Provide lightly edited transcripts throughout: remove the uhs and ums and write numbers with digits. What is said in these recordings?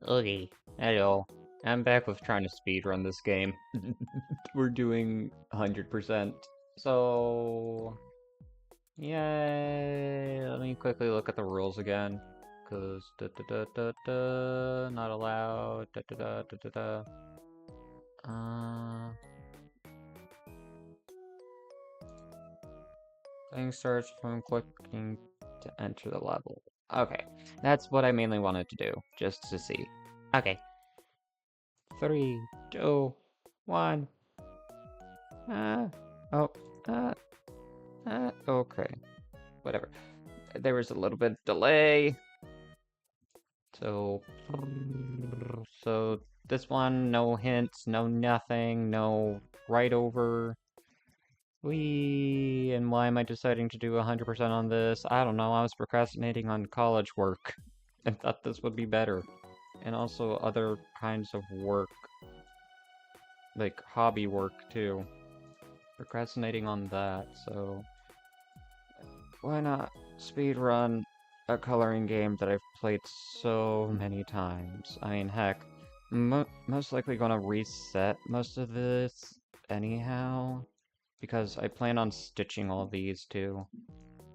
Okay, hello. I'm back with trying to speedrun this game. We're doing 100%. So, yay! Let me quickly look at the rules again. Cause not allowed. Uh, Playing starts from clicking to enter the level. Okay, that's what I mainly wanted to do, just to see. Okay, 3, 2, 1. Uh, oh, uh, okay, whatever. There was a little bit of delay, so, so this one, no hints, no nothing, no right over. And why am I deciding to do 100% on this? I don't know, I was procrastinating on college work and thought this would be better. And also other kinds of work, like hobby work too. Procrastinating on that, so why not speedrun a coloring game that I've played so many times? I mean, heck, most likely gonna reset most of this anyhow, because I plan on stitching all these too.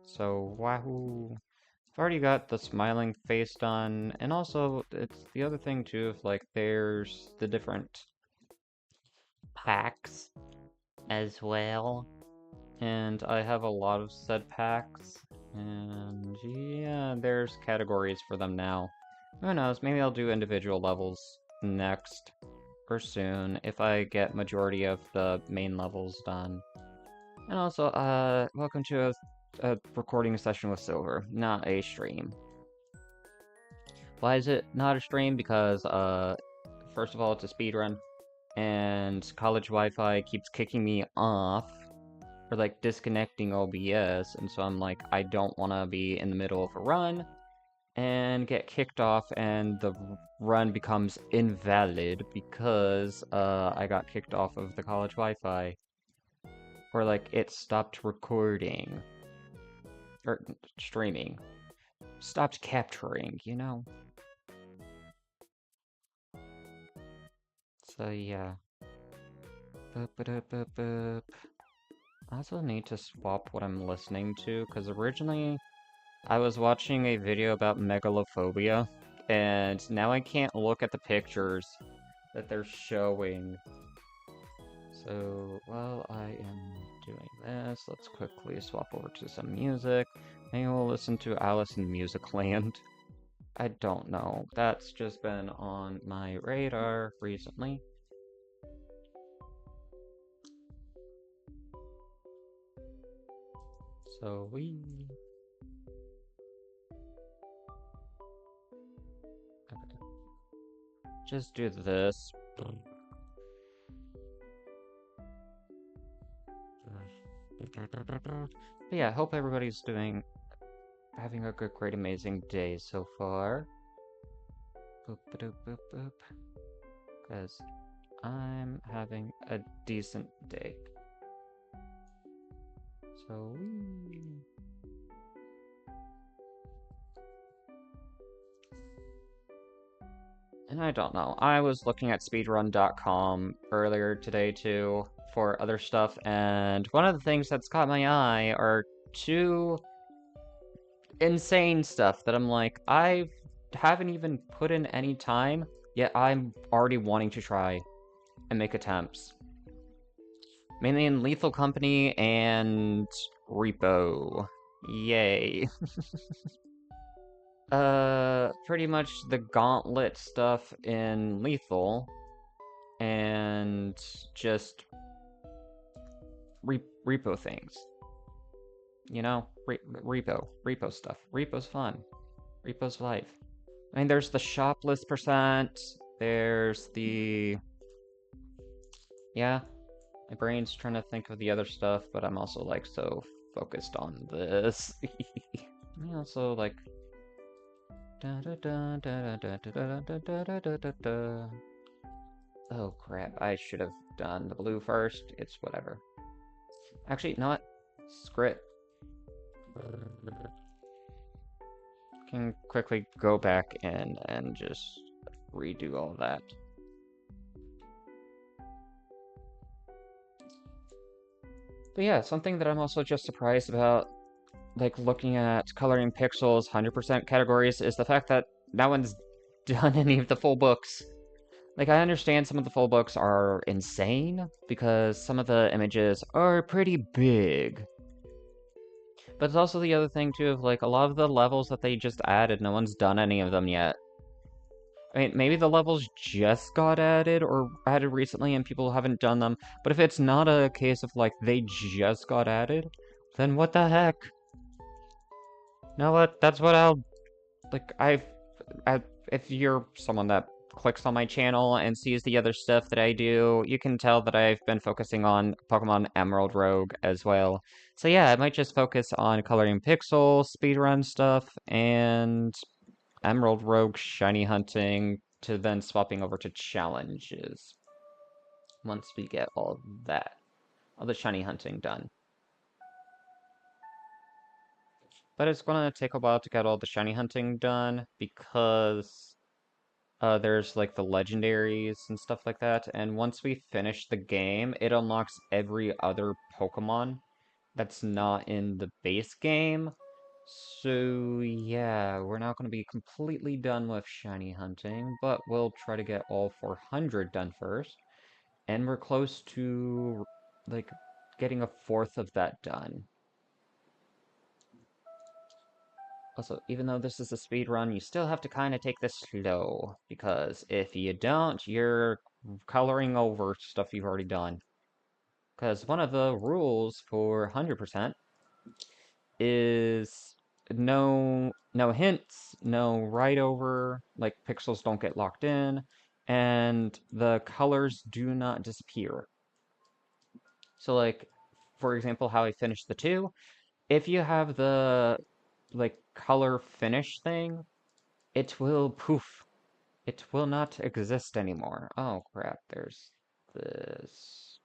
So, wahoo! I've already got the smiling face done, and also, it's the other thing too, if like, there's the different packs as well. And I have a lot of said packs. And yeah, there's categories for them now. Who knows, maybe I'll do individual levels next. Or soon, if I get majority of the main levels done. And also, welcome to a recording session with Silver, not a stream. Why is it not a stream? Because, first of all, it's a speedrun, and college Wi-Fi keeps kicking me off or like disconnecting OBS, and so I'm like, I don't want to be in the middle of a run and get kicked off, and the run becomes invalid because I got kicked off of the college Wi-Fi, or like it stopped recording or streaming, stopped capturing, you know. So yeah. Boop, boop, boop, boop. I also need to swap what I'm listening to, because originally I was watching a video about megalophobia, and now I can't look at the pictures that they're showing. So, while I am doing this, let's quickly swap over to some music. Maybe we'll listen to Alice in Musicland. I don't know. That's just been on my radar recently. So we... just do this. But yeah, I hope everybody's having a good, great, amazing day so far. Boop, boop, boop, boop. Because I'm having a decent day. So, and I don't know. I was looking at speedrun.com earlier today too for other stuff, and one of the things that's caught my eye are two insane stuff that I'm like, I haven't even put in any time, yet I'm already wanting to try and make attempts. Mainly in Lethal Company and Repo. Yay. Pretty much the gauntlet stuff in Lethal, and just repo things. You know? Repo stuff. Repo's fun. Repo's life. I mean, there's the shoplist percent, there's the... yeah, my brain's trying to think of the other stuff, but I'm also, like, so focused on this. I also, like... Oh crap, I should have done the blue first. It's whatever. Actually, not script. Can quickly go back in and just redo all that. But yeah, something that I'm also just surprised about, like looking at coloring pixels 100% categories, is the fact that no one's done any of the full books. Like, I understand some of the full books are insane, because some of the images are pretty big. But it's also the other thing, too, of, like, a lot of the levels that they just added, no one's done any of them yet. I mean, maybe the levels just got added, or added recently, and people haven't done them, but if it's not a case of, like, they just got added, then what the heck? You know what? That's what I'll like if you're someone that clicks on my channel and sees the other stuff that I do, you can tell that I've been focusing on Pokemon Emerald Rogue as well. So yeah, I might just focus on coloring pixel, speedrun stuff, and Emerald Rogue shiny hunting, to then swapping over to challenges once we get all the shiny hunting done. But it's gonna take a while to get all the shiny hunting done because there's like the legendaries and stuff like that, and once we finish the game, it unlocks every other Pokemon that's not in the base game. So yeah, we're not going to be completely done with shiny hunting, but we'll try to get all 400 done first, and we're close to like getting a fourth of that done. Also, even though this is a speed run, you still have to kind of take this slow, because if you don't, you're coloring over stuff you've already done. Because one of the rules for 100% is no hints, no write over, like pixels don't get locked in, and the colors do not disappear. So like, for example, how I finished the 2, if you have the like color finish thing, it will poof. It will not exist anymore. Oh crap, there's this.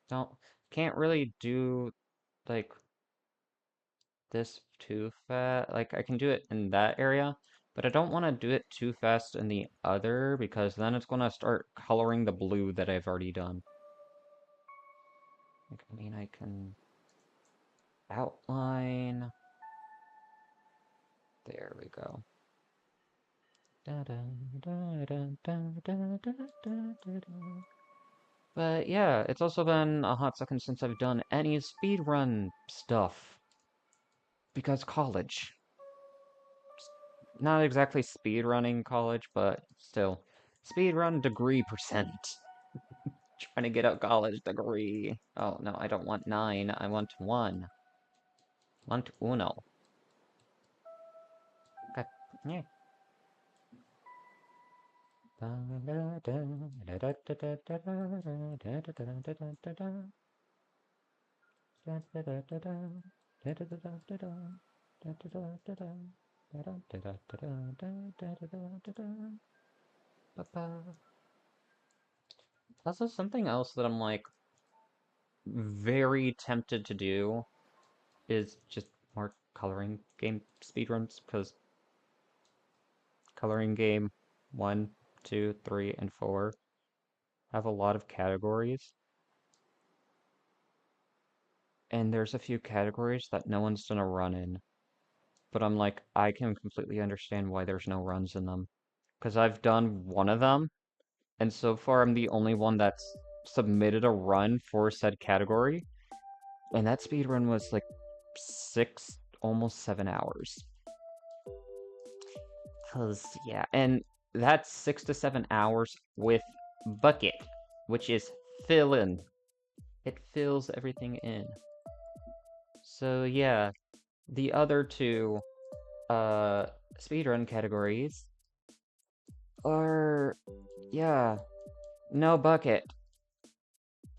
Don't, can't really do like this too fast. Like I can do it in that area, but I don't want to do it too fast in the other, because then it's gonna start coloring the blue that I've already done. Like, I mean, I can outline. There we go. But yeah, it's also been a hot second since I've done any speedrun stuff. Because college. Not exactly speedrunning college, but still. Speedrun degree percent. Trying to get a college degree. Oh, no, I don't want 9. I want 1. Want uno. Okay. Yeah. Also, something else that I'm like very tempted to do is just more coloring game speedruns, because coloring game 1, 2, 3, and 4 have a lot of categories, and there's a few categories that no one's done a run in. But I'm like, I can completely understand why there's no runs in them. Because I've done one of them, and so far I'm the only one that's submitted a run for said category, and that speedrun was like 6, almost 7 hours. Cause yeah, and that's 6 to 7 hours with bucket, which is fill in. It fills everything in. So yeah, the other two speedrun categories are, yeah, no bucket.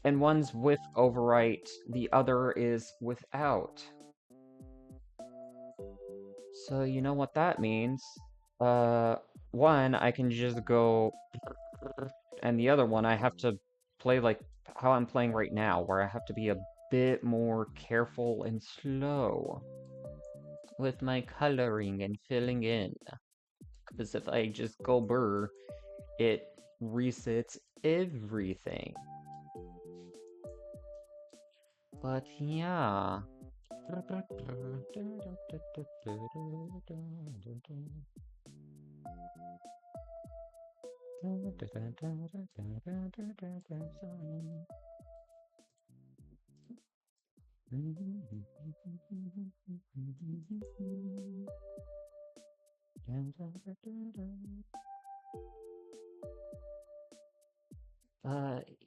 And one's with overwrite, the other is without. So you know what that means. Uh, one, I can just go, and the other one, I have to play like how I'm playing right now, where I have to be a bit more careful and slow. with my coloring and filling in. Because if I just go burr, it resets everything. But yeah.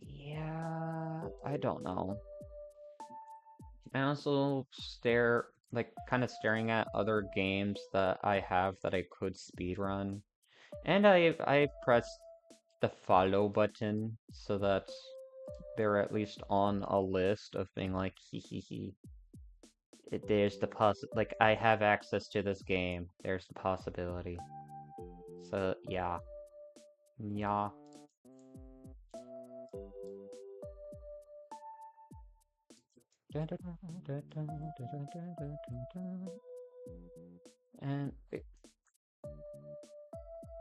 Yeah, I don't know. I also kind of staring at other games that I have that I could speedrun. And I pressed the follow button so that they're at least on a list of being like, hee hee hee. There's the like, I have access to this game. There's the possibility. So, yeah. Yeah. And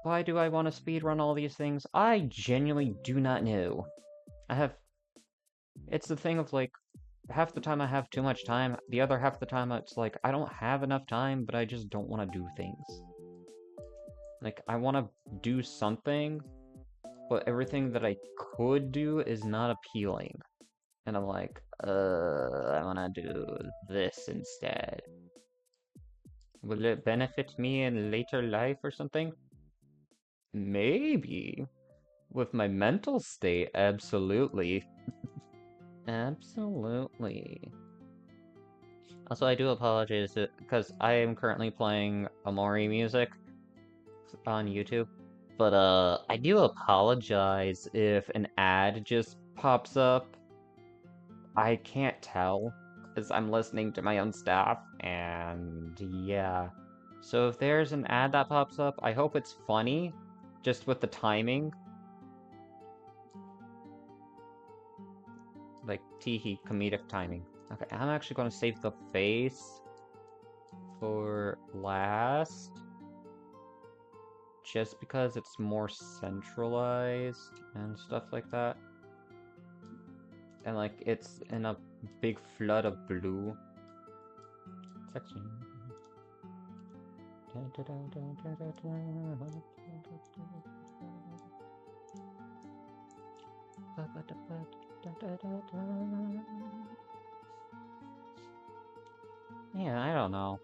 why do I want to speedrun all these things? I genuinely do not know. I have... It's the thing of, like, half the time I have too much time, the other half the time it's like, I don't have enough time, but I just don't want to do things. Like, I want to do something, but everything that I could do is not appealing. And I'm like, I want to do this instead. Will it benefit me in later life or something? Maybe. With my mental state, absolutely. Absolutely. Also, I do apologize because I am currently playing Amori music on YouTube. But, I do apologize if an ad just pops up. I can't tell because I'm listening to my own stuff, and yeah. So if there's an ad that pops up, I hope it's funny, just with the timing. Like, teehee, comedic timing. Okay, I'm actually gonna save the face for last. Just because it's more centralized and stuff like that. And like, it's in a big flood of blue. Section. Yeah, I don't know.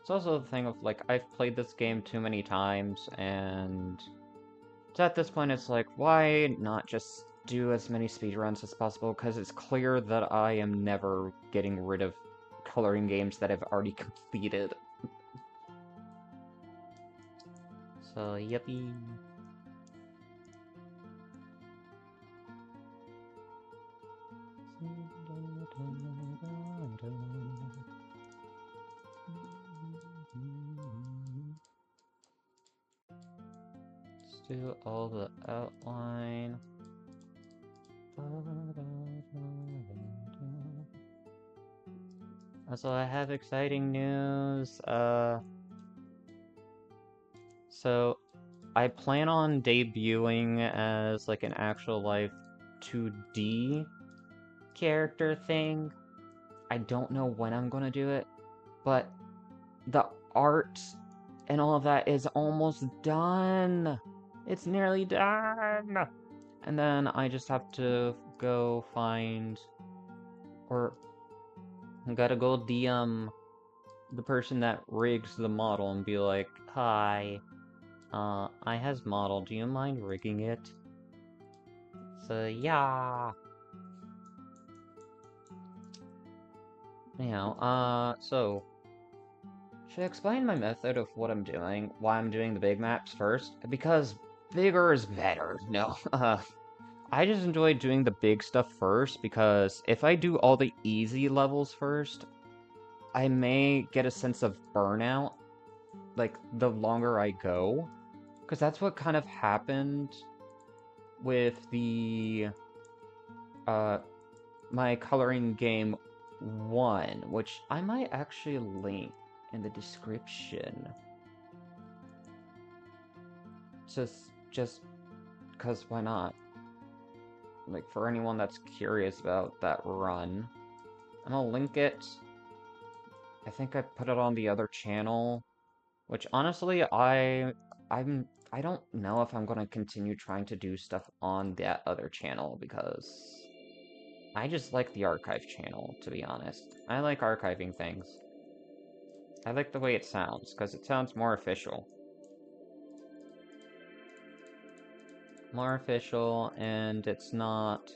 It's also the thing of, like, I've played this game too many times, and at this point it's like, why not just do as many speedruns as possible? Because it's clear that I am never getting rid of coloring games that I've already completed. So, yippee. Let's do all the outline. Also, I have exciting news. So I plan on debuting as like an actual life 2D character thing. I don't know when I'm gonna do it, but the art and all of that is almost done. It's nearly done. And then I just have to go find, or I gotta go DM the person that rigs the model and be like, hi, I has model, do you mind rigging it? So, yeah. So, should I explain my method of what I'm doing, why I'm doing the big maps first? Because bigger is better. No, I just enjoy doing the big stuff first, because if I do all the easy levels first, I may get a sense of burnout, like, the longer I go. Because that's what kind of happened with the, my coloring game one, which I might actually link in the description. Just because why not? Like, for anyone that's curious about that run, I'm gonna link it. I think I put it on the other channel, which honestly, I don't know if I'm gonna continue trying to do stuff on that other channel because I just like the archive channel, to be honest. I like archiving things. I like the way it sounds, because it sounds more official. More official, and it's not...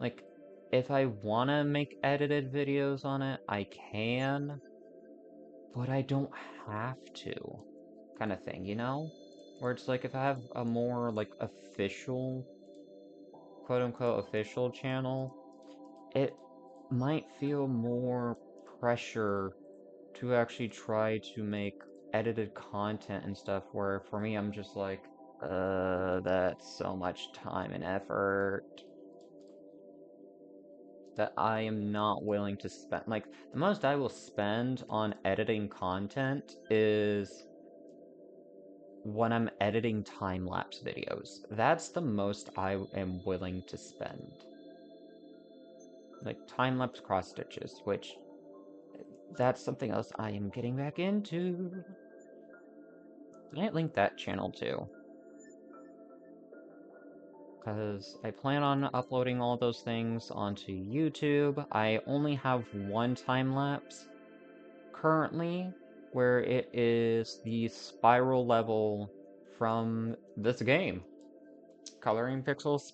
Like, if I want to make edited videos on it, I can, but I don't have to, kind of thing, you know? Where it's like, if I have a more, like, official, quote-unquote official channel, it might feel more pressure to actually try to make edited content and stuff, where for me, I'm just like, that's so much time and effort that I am not willing to spend. Like, the most I will spend on editing content is when I'm editing time-lapse videos. That's the most I am willing to spend. Like, time-lapse cross-stitches, which, that's something else I am getting back into. I might link that channel too, because I plan on uploading all those things onto YouTube. I only have one time-lapse currently, where it is the spiral level from this game. Coloring pixels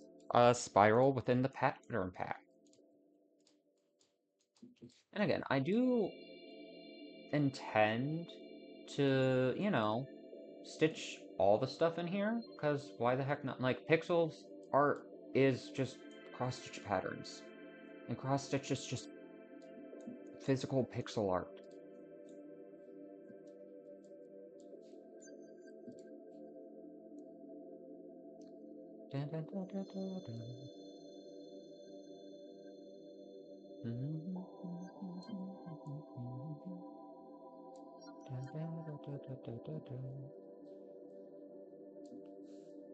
spiral within the pattern pack. And again, I do intend to, you know, stitch all the stuff in here, because why the heck not? Like, Pixels art is just cross-stitch patterns, and cross-stitch is just physical pixel art. Dun, dun, dun, dun, dun, dun.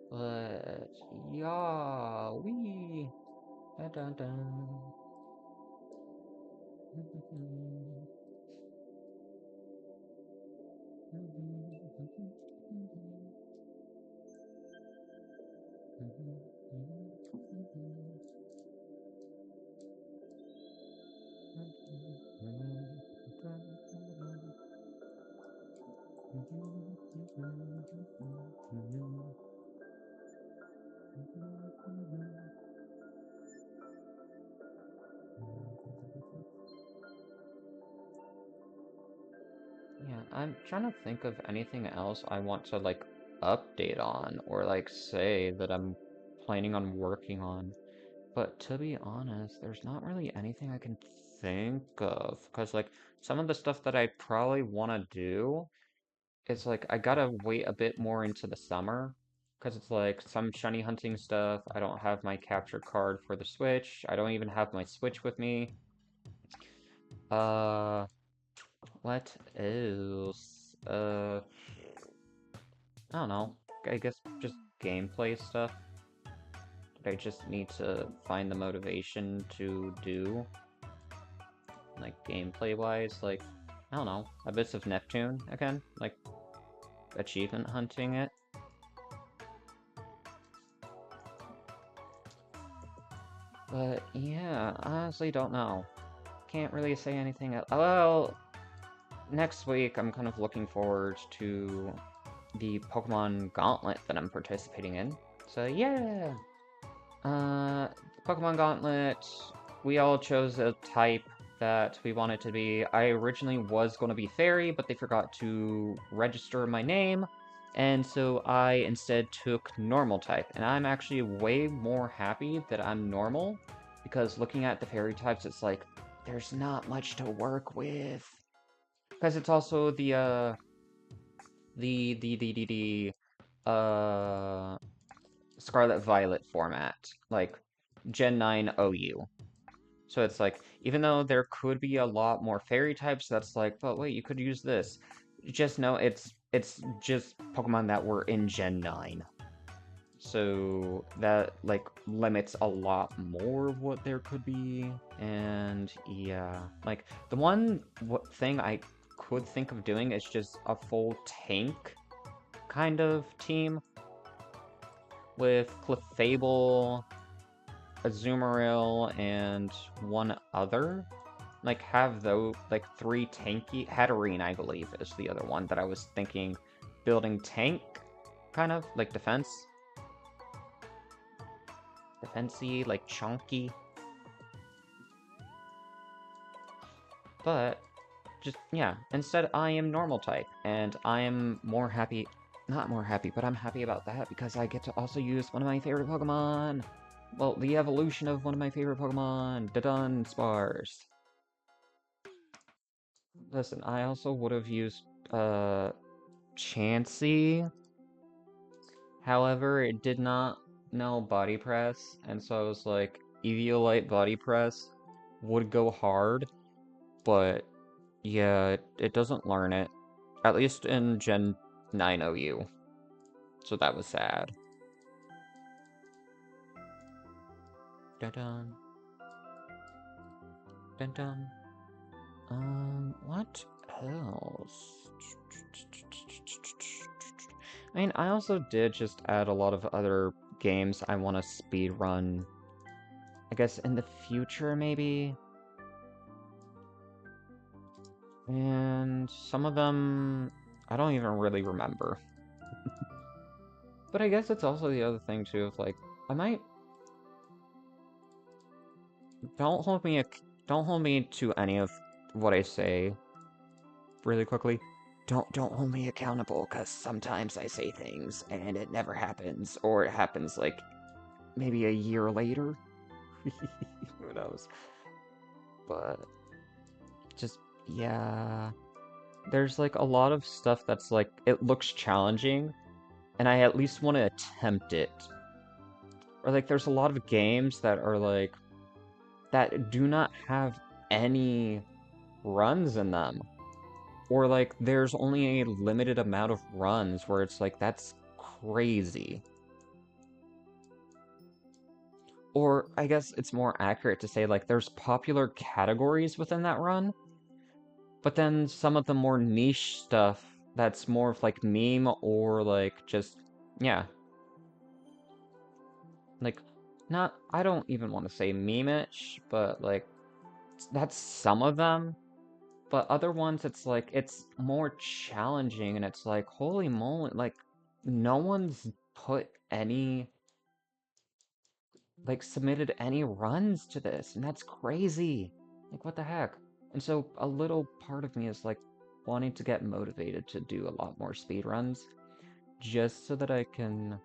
But yeah, we dun, dun, dun. Yeah, I'm trying to think of anything else I want to, like, update on, or, like, say that I'm planning on working on. But to be honest, there's not really anything I can think of. Because, like, some of the stuff that I probably want to do, it's like, I gotta wait a bit more into the summer. Because it's like, some shiny hunting stuff, I don't have my capture card for the Switch. I don't even have my Switch with me. Uh, what else? I don't know. I guess just gameplay stuff that I just need to find the motivation to do. Like, gameplay-wise, like, I don't know, Abyss of Neptune, again? Like, achievement hunting it? But, yeah, honestly don't know. Can't really say anything else. Well, next week I'm kind of looking forward to the Pokemon Gauntlet that I'm participating in. So, yeah! Pokemon Gauntlet, we all chose a type that we wanted to be. I originally was going to be Fairy, but they forgot to register my name, and so I instead took Normal type. And I'm actually way more happy that I'm Normal, because looking at the Fairy types, it's like, there's not much to work with. Because it's also the Scarlet Violet format, like Gen 9 OU. So it's like, even though there could be a lot more fairy types, that's like, but wait, you could use this. Just know it's just Pokemon that were in Gen 9. So that like limits a lot more of what there could be. And yeah, like the one thing I could think of doing is just a full tank kind of team with Clefable, Azumarill, and one other. Like have those like three tanky Hatterene, I believe, is the other one that I was thinking building tank kind of like defensey, like chunky. But just yeah, instead I am normal type, and I am more happy, not more happy, but I'm happy about that because I get to also use one of my favorite Pokemon. Well, the evolution of one of my favorite Pokemon, the Dunsparce. Listen, I also would have used Chansey. However, it did not know Body Press, and so I was like, Eviolite Body Press would go hard, but yeah, it doesn't learn it. At least in Gen 9 OU. So that was sad. Dun dun. Dun dun. What else? I mean, I also did just add a lot of other games I want to speed run. I guess in the future, maybe? And some of them, I don't even really remember. But I guess it's also the other thing, too, of like, I might... Don't hold me, don't hold me to any of what I say really quickly. Don't hold me accountable, because sometimes I say things and it never happens, or it happens like maybe a year later. Who knows? But just yeah, there's like a lot of stuff that's like it looks challenging, and I at least want to attempt it. Or like there's a lot of games that are like that do not have any runs in them. Or like there's only a limited amount of runs where it's like that's crazy. Or I guess it's more accurate to say like there's popular categories within that run, but then some of the more niche stuff that's more of like meme or like just yeah. Like not I don't even want to say meme-ish, but like that's some of them. But other ones, it's like, it's more challenging, and it's like, holy moly, like, no one's put any, like, submitted any runs to this, and that's crazy. Like, what the heck? And so, a little part of me is, like, wanting to get motivated to do a lot more speedruns, just so that I can,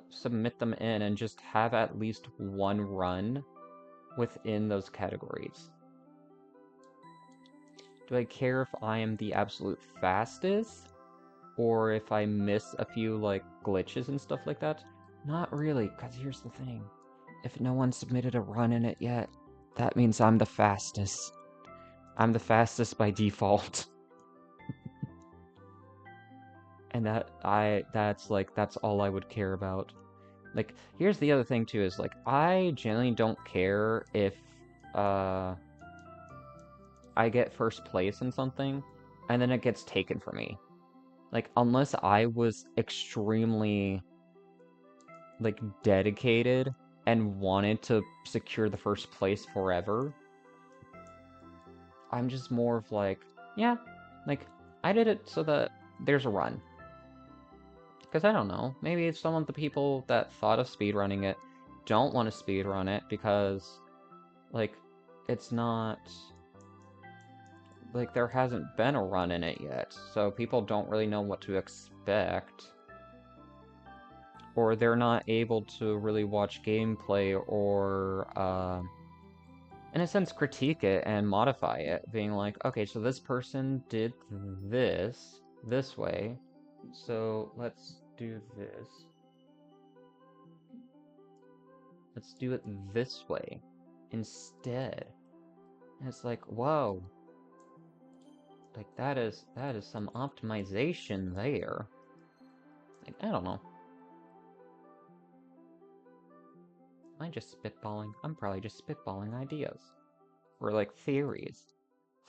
submit them in and just have at least one run within those categories. Do I care if I am the absolute fastest? Or if I miss a few, like, glitches and stuff like that? Not really, because here's the thing. If no one submitted a run in it yet, that means I'm the fastest. I'm the fastest by default. And that's all I would care about. Like, here's the other thing, too, is, like, I generally don't care if, uh, I get first place in something, and then it gets taken from me. Like, unless I was extremely, like, dedicated and wanted to secure the first place forever, I'm just more of like, yeah, like, I did it so that there's a run. Because I don't know, maybe some of the people that thought of speedrunning it don't want to speedrun it because, like, it's not, like, there hasn't been a run in it yet, so people don't really know what to expect. Or they're not able to really watch gameplay or, in a sense, critique it and modify it, being like, okay, so this person did this way, so let's do this. Let's do it this way. instead. And it's like, whoa. Like, that is some optimization there. Like, I don't know. Am I just spitballing? I'm probably just spitballing ideas. Or, like, theories.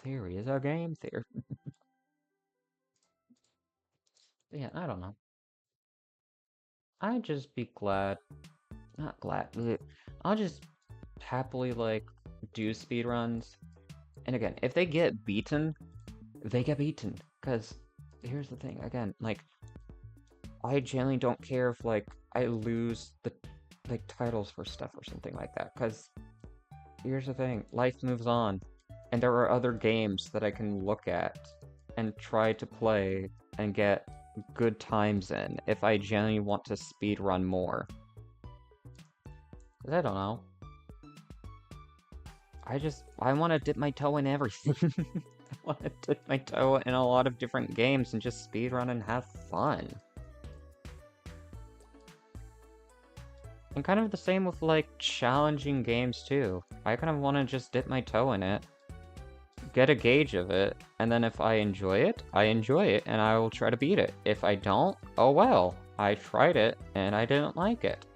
Theory is a game theory. Yeah, I don't know. I'd just be glad. Not glad. Bleh. I'll just happily, like, do speedruns. And again, if they get beaten, they get beaten. Because here's the thing, again, like, I generally don't care if, like, I lose the, like, titles for stuff or something like that. Because here's the thing, life moves on. And there are other games that I can look at and try to play and get good times in if I genuinely want to speedrun more. 'Cause I don't know. I want to dip my toe in everything. I want to dip my toe in a lot of different games and just speedrun and have fun. And kind of the same with, like, challenging games, too. I kind of want to just dip my toe in it, get a gauge of it, and then if I enjoy it, and I will try to beat it. If I don't, oh well. I tried it, and I didn't like it.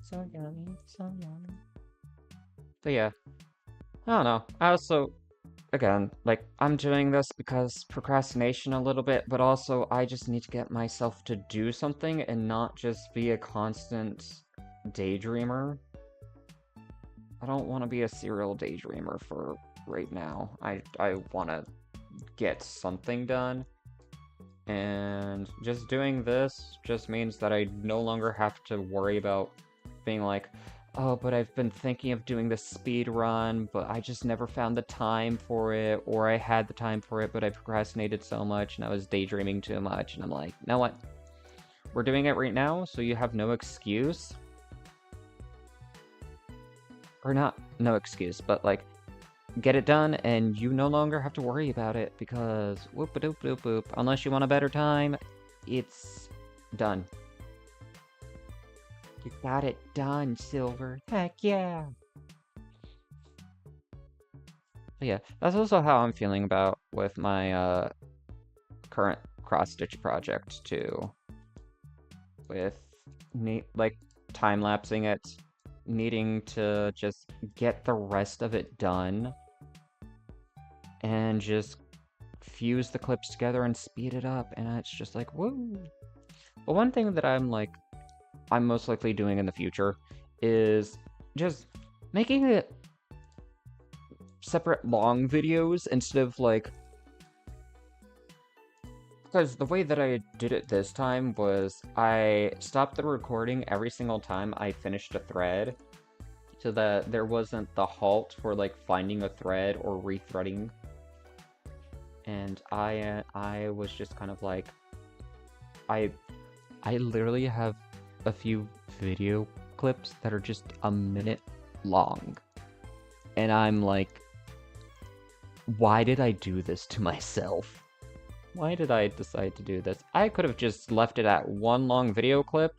So yummy, so yummy. But yeah, I don't know. I also, again, like, I'm doing this because procrastination a little bit, but also I just need to get myself to do something and not just be a constant daydreamer. I don't want to be a serial daydreamer for right now. I want to get something done. And just doing this just means that I no longer have to worry about being like, oh, but I've been thinking of doing this speed run, but I just never found the time for it, or I had the time for it, but I procrastinated so much and I was daydreaming too much. And I'm like, you know what? We're doing it right now, so you have no excuse. Or not no excuse, but like, get it done and you no longer have to worry about it because whoop a doop doop boop. Unless you want a better time, it's done. You got it done, Silver. Heck yeah. But yeah, that's also how I'm feeling about with my current cross-stitch project too. With like time-lapsing it, needing to just get the rest of it done and just fuse the clips together and speed it up, and it's just like, woo. But one thing that I'm most likely doing in the future is just making it separate long videos instead of like, because the way that I did it this time was I stopped the recording every single time I finished a thread so that there wasn't the halt for like finding a thread or rethreading. And I was just kind of like, I literally have a few video clips that are just a minute long. And I'm like, why did I do this to myself? Why did I decide to do this? I could have just left it at one long video clip,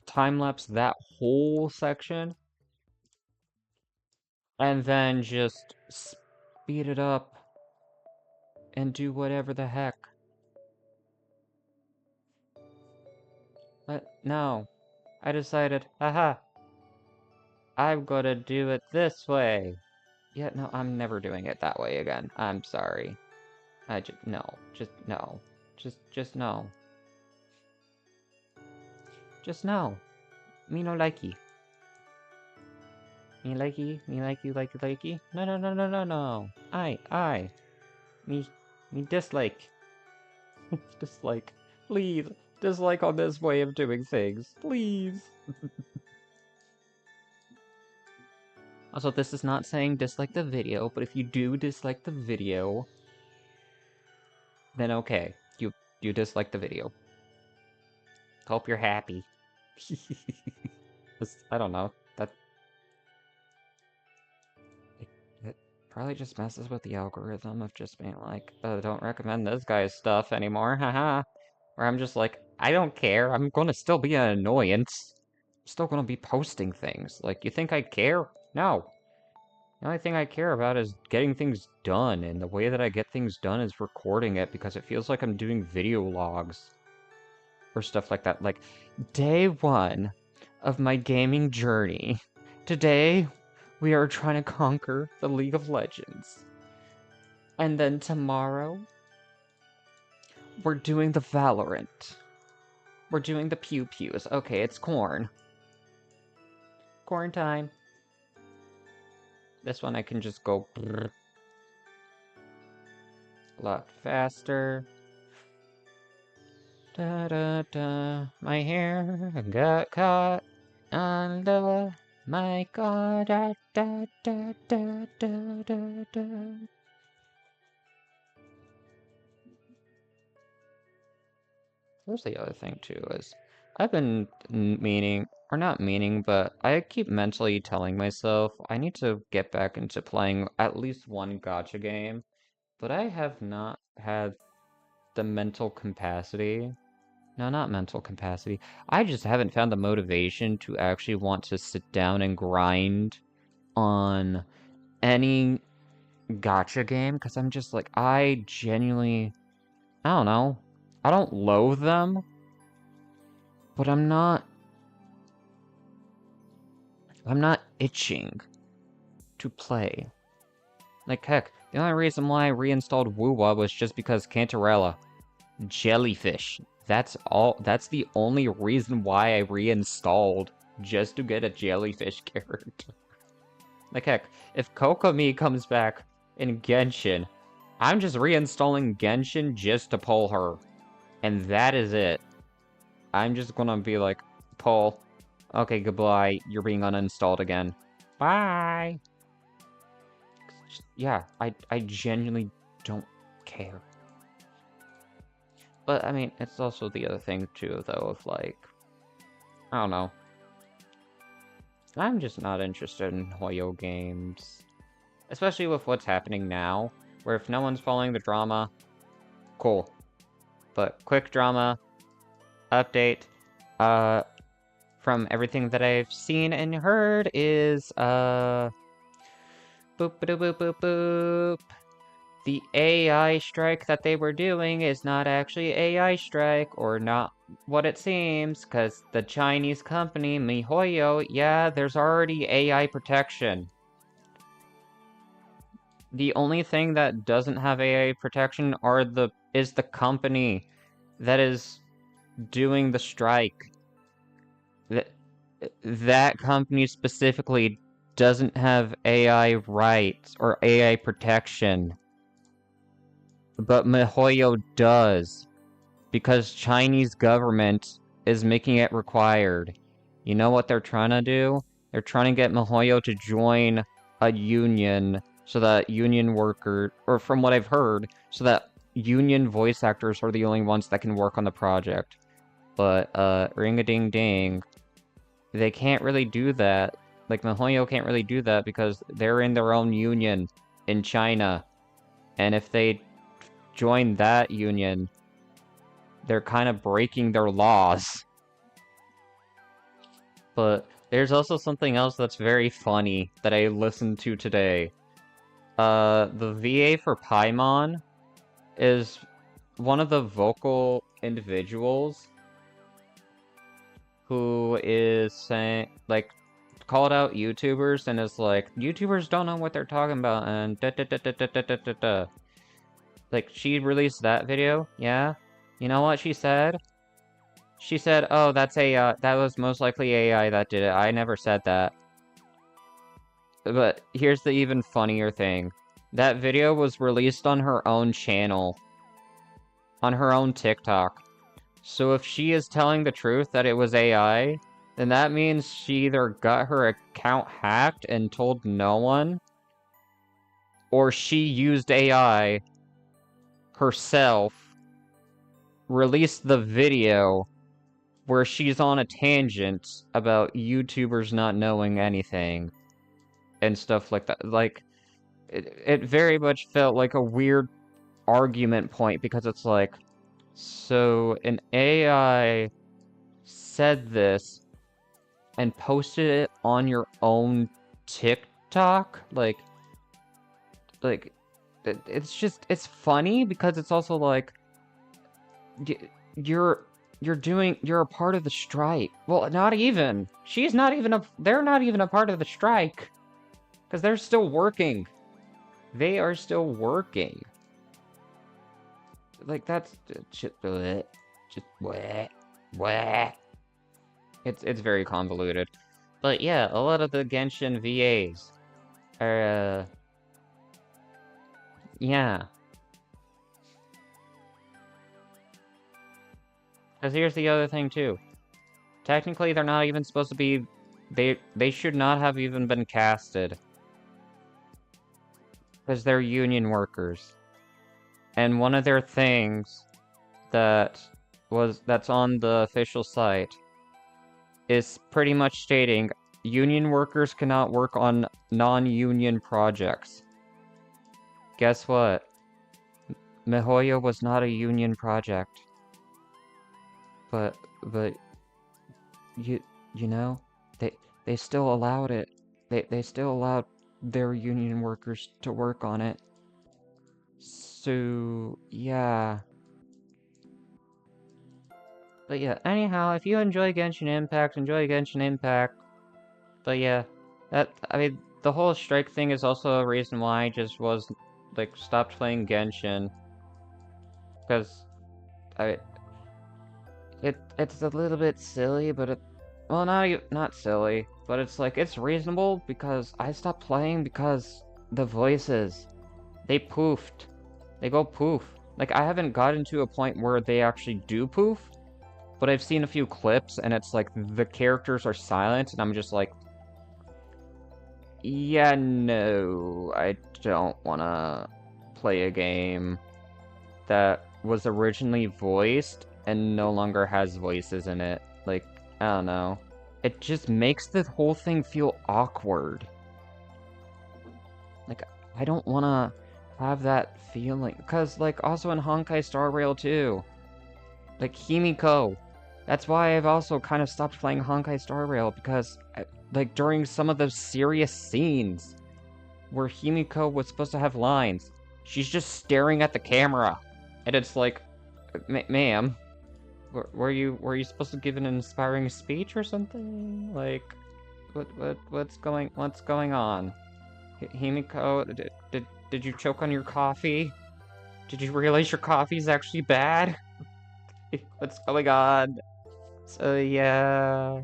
time-lapse that whole section, and then just speed it up and do whatever the heck. But no, I decided, haha, I'm gonna do it this way. Yeah, no, I'm never doing it that way again. I'm sorry. No. Just no. Just no. Just no. Me no likey. Me likey, likey. No, no, no, no, no, no. I. Me dislike. Dislike. Please, dislike on this way of doing things. Please. Also, this is not saying dislike the video, but if you do dislike the video, then okay. You dislike the video. Hope you're happy. I don't know. It probably just messes with the algorithm of just being like, don't recommend this guy's stuff anymore, haha. Or I'm just like, I don't care, I'm gonna still be an annoyance. I'm still gonna be posting things. Like, you think I care? No. The only thing I care about is getting things done, and the way that I get things done is recording it because it feels like I'm doing video logs. Or stuff like that. Like, day 1 of my gaming journey. Today, we are trying to conquer the League of Legends. And then tomorrow, we're doing the Valorant. We're doing the Pew Pews. Okay, it's corn. Corn time. This one I can just go a lot faster. Da da da. My hair got caught under my car. Da da da da da da da. Here's the other thing too is I've been meaning, or not meaning, but I keep mentally telling myself I need to get back into playing at least one gacha game, but I have not had the mental capacity. No, not mental capacity. I just haven't found the motivation to actually want to sit down and grind on any gacha game, because I'm just like, I genuinely, I don't know. I don't loathe them, but I'm not itching to play. Like, heck, the only reason why I reinstalled Woowa was just because Cantarella. Jellyfish. That's all. That's the only reason why I reinstalled. Just to get a jellyfish character. Like, heck, if Kokomi comes back in Genshin, I'm just reinstalling Genshin just to pull her. And that is it. I'm just gonna be like, pull. Okay, goodbye. You're being uninstalled again. Bye! Yeah, I genuinely don't care. But, I mean, it's also the other thing, too, though, of, like, I don't know. I'm just not interested in Hoyo games. Especially with what's happening now, where if no one's following the drama, cool. But quick drama, update, from everything that I've seen and heard is, boop boop boop boop boop. The AI strike that they were doing is not actually AI strike, or not what it seems, because the Chinese company, MiHoYo, yeah, there's already AI protection. The only thing that doesn't have AI protection is the company that is doing the strike. That company specifically doesn't have AI rights or AI protection. But MiHoYo does, because Chinese government is making it required. You know what they're trying to do? They're trying to get MiHoYo to join a union, so that union worker, or from what I've heard, so that union voice actors are the only ones that can work on the project. But, ring-a-ding-ding, they can't really do that. Like, MiHoYo can't really do that because they're in their own union in China. And if they join that union, they're kind of breaking their laws. But there's also something else that's very funny that I listened to today. The VA for Paimon is one of the vocal individuals who is saying, like, called out YouTubers and is like, YouTubers don't know what they're talking about, and da da da da da da da da da. Like, she released that video, yeah? You know what she said? She said, oh, that's AI, that was most likely AI that did it. I never said that. But here's the even funnier thing. That video was released on her own channel. On her own TikTok. So if she is telling the truth that it was AI, then that means she either got her account hacked and told no one, or she used AI herself, released the video, where she's on a tangent about YouTubers not knowing anything and stuff like that. Like, it very much felt like a weird argument point because it's like, so an AI said this and posted it on your own TikTok? Like, it's just, it's funny because it's also like, you're a part of the strike. Well, not even. She's not even they're not even a part of the strike. Because they're still working. They are still working. Like, that's just bleh. It's very convoluted. But yeah, a lot of the Genshin VAs are, yeah. Because here's the other thing, too. Technically, they're not even supposed to be... They should not have even been casted. Because they're union workers. And one of their things that's on the official site is pretty much stating union workers cannot work on non-union projects. Guess what? Mihoyo was not a union project. But you know, they still allowed it. They still allowed their union workers to work on it. So, yeah. But yeah, anyhow, if you enjoy Genshin Impact, enjoy Genshin Impact. But yeah, I mean, the whole strike thing is also a reason why I just like, stopped playing Genshin. Because, it's a little bit silly, but well, not silly, but it's like, it's reasonable because I stopped playing because the voices, they poofed. They go poof. Like, I haven't gotten to a point where they actually do poof, but I've seen a few clips, and it's like, the characters are silent, and I'm just like, yeah, no, I don't wanna play a game that was originally voiced and no longer has voices in it. Like, I don't know. It just makes the whole thing feel awkward. Like, I don't wanna have that feeling. Because, like, also in Honkai Star Rail 2, like, Himiko. That's why I've also kind of stopped playing Honkai Star Rail, because, like, during some of those serious scenes where Himiko was supposed to have lines, she's just staring at the camera. And it's like, ma'am, were you supposed to give an inspiring speech or something? Like, what's going on? Himiko, did you choke on your coffee? Did you realize your coffee's actually bad? What's going on? So yeah.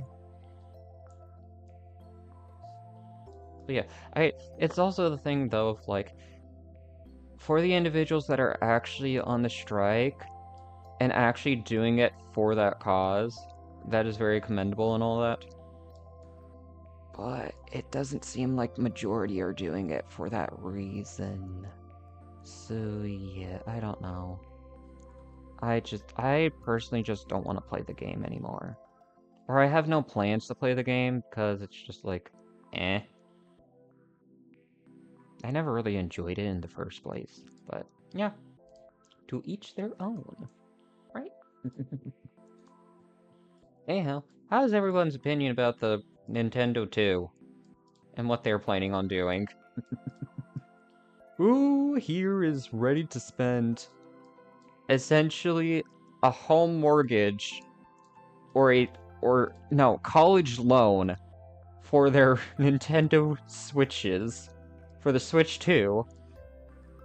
But yeah, it's also the thing though of like, for the individuals that are actually on the strike and actually doing it for that cause, that is very commendable and all that. But it doesn't seem like the majority are doing it for that reason. So yeah, I don't know. I personally just don't want to play the game anymore. Or I have no plans to play the game, because it's just like, eh. I never really enjoyed it in the first place, but yeah. To each their own, right? Anyhow, how's everyone's opinion about the Nintendo 2? And what they're planning on doing? Who here is ready to spend essentially a home mortgage or no, college loan for their Nintendo Switches, for the Switch 2,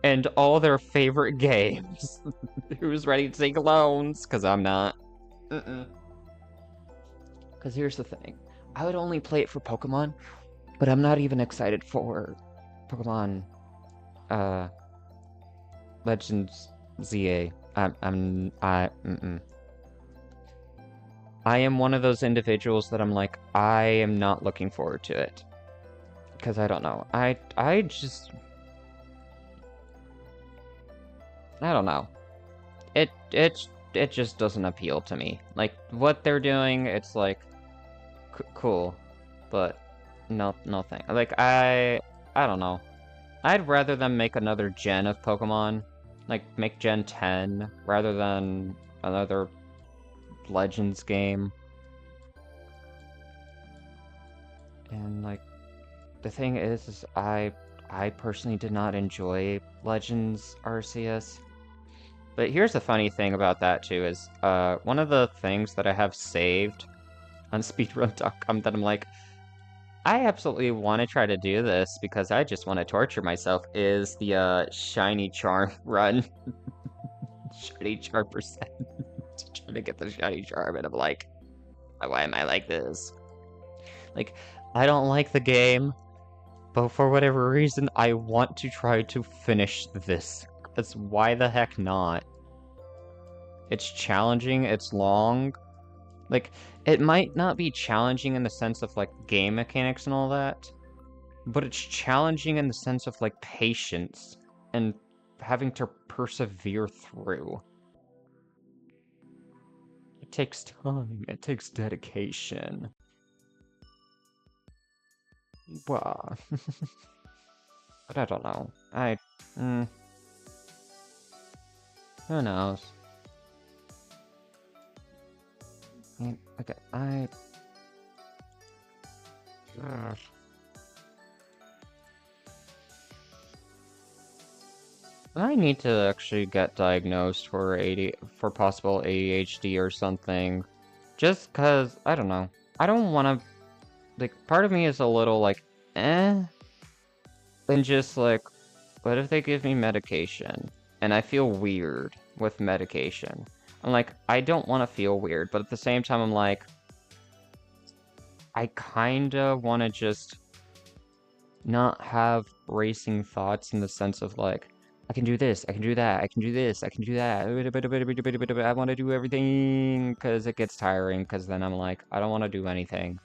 and all their favorite games? Who's ready to take loans? Because I'm not. Because here's the thing. I would only play it for Pokemon, but I'm not even excited for Pokemon, Legends ZA. I am one of those individuals that I'm like, I am not looking forward to it. Because I don't know. I don't know. It's it just doesn't appeal to me. Like, what they're doing, it's like, cool, but nothing. Like, I don't know. I'd rather them make another gen of Pokemon, like, make Gen 10, rather than another Legends game. And, like, the thing is I personally did not enjoy Legends Arceus. But here's the funny thing about that, too, is, one of the things that I have saved on speedrun.com that I'm like, I absolutely want to try to do this because I just want to torture myself, is the, Shiny Charm run. Shiny Charm percent. Trying to get the Shiny Charm, and I'm like, why am I like this? Like, I don't like the game, but for whatever reason, I want to try to finish this. Because why the heck not? It's challenging, it's long. Like, it might not be challenging in the sense of, like, game mechanics and all that, but it's challenging in the sense of, like, patience and having to persevere through. It takes time, it takes dedication. Wow. But I don't know. Who knows? Okay, I need to actually get diagnosed for possible ADHD or something. Just cause, I don't know. I don't wanna, like, part of me is a little like, eh? And just like, what if they give me medication? And I feel weird with medication. I'm like, I don't want to feel weird, but at the same time, I'm like, I kinda want to just not have racing thoughts in the sense of like, I can do this, I can do that, I can do this, I can do that. I want to do everything because it gets tiring, because then I'm like, I don't want to do anything.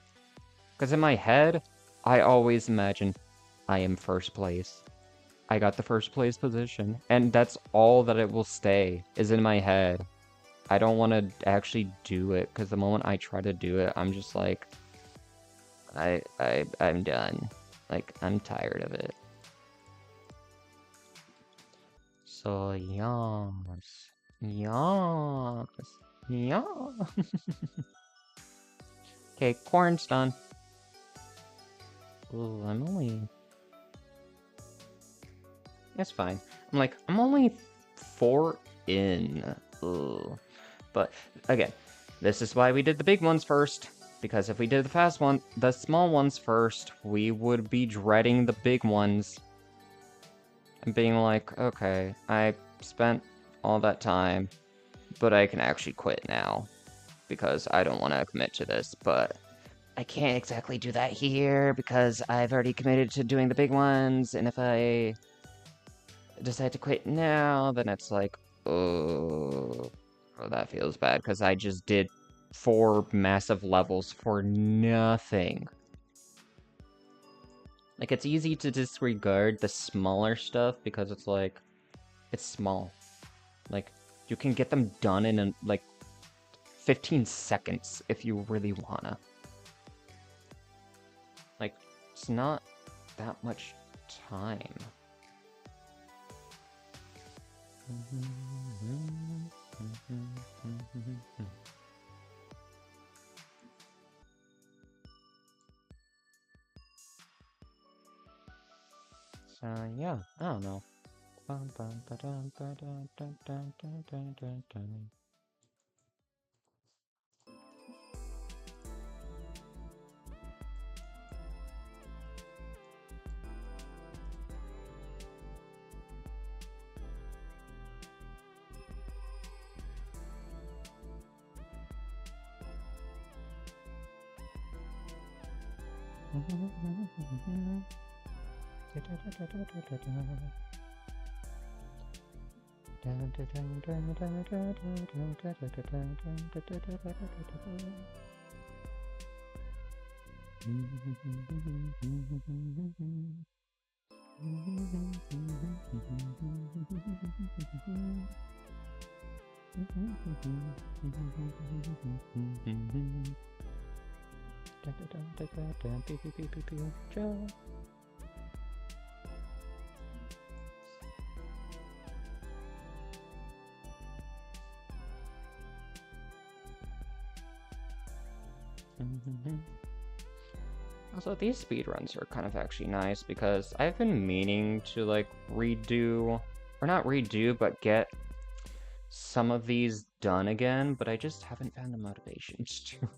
Because in my head, I always imagine I am first place. I got the first place position, and that's all that it will stay, is in my head. I don't want to actually do it, because the moment I try to do it, I'm just like, I'm done. Like, I'm tired of it. So, yes. Yes. Yes. Okay, corn's done. Ooh, I'm only... That's fine. I'm like, I'm only 4 in. Ugh. But, again, this is why we did the big ones first. Because if we did the small ones first, we would be dreading the big ones. And being like, okay, I spent all that time, but I can actually quit now. Because I don't want to commit to this, but I can't exactly do that here because I've already committed to doing the big ones, and if I decide to quit now, then it's like, oh, that feels bad, because I just did 4 massive levels for nothing. Like, it's easy to disregard the smaller stuff, because it's like, it's small. Like, you can get them done in, like, 15 seconds if you really wanna. Like, it's not that much time. So, yeah, I don't know. Also, these speedruns are kind of actually nice because I've been meaning to like redo, or not redo, but get some of these done again, but I just haven't found the motivation to.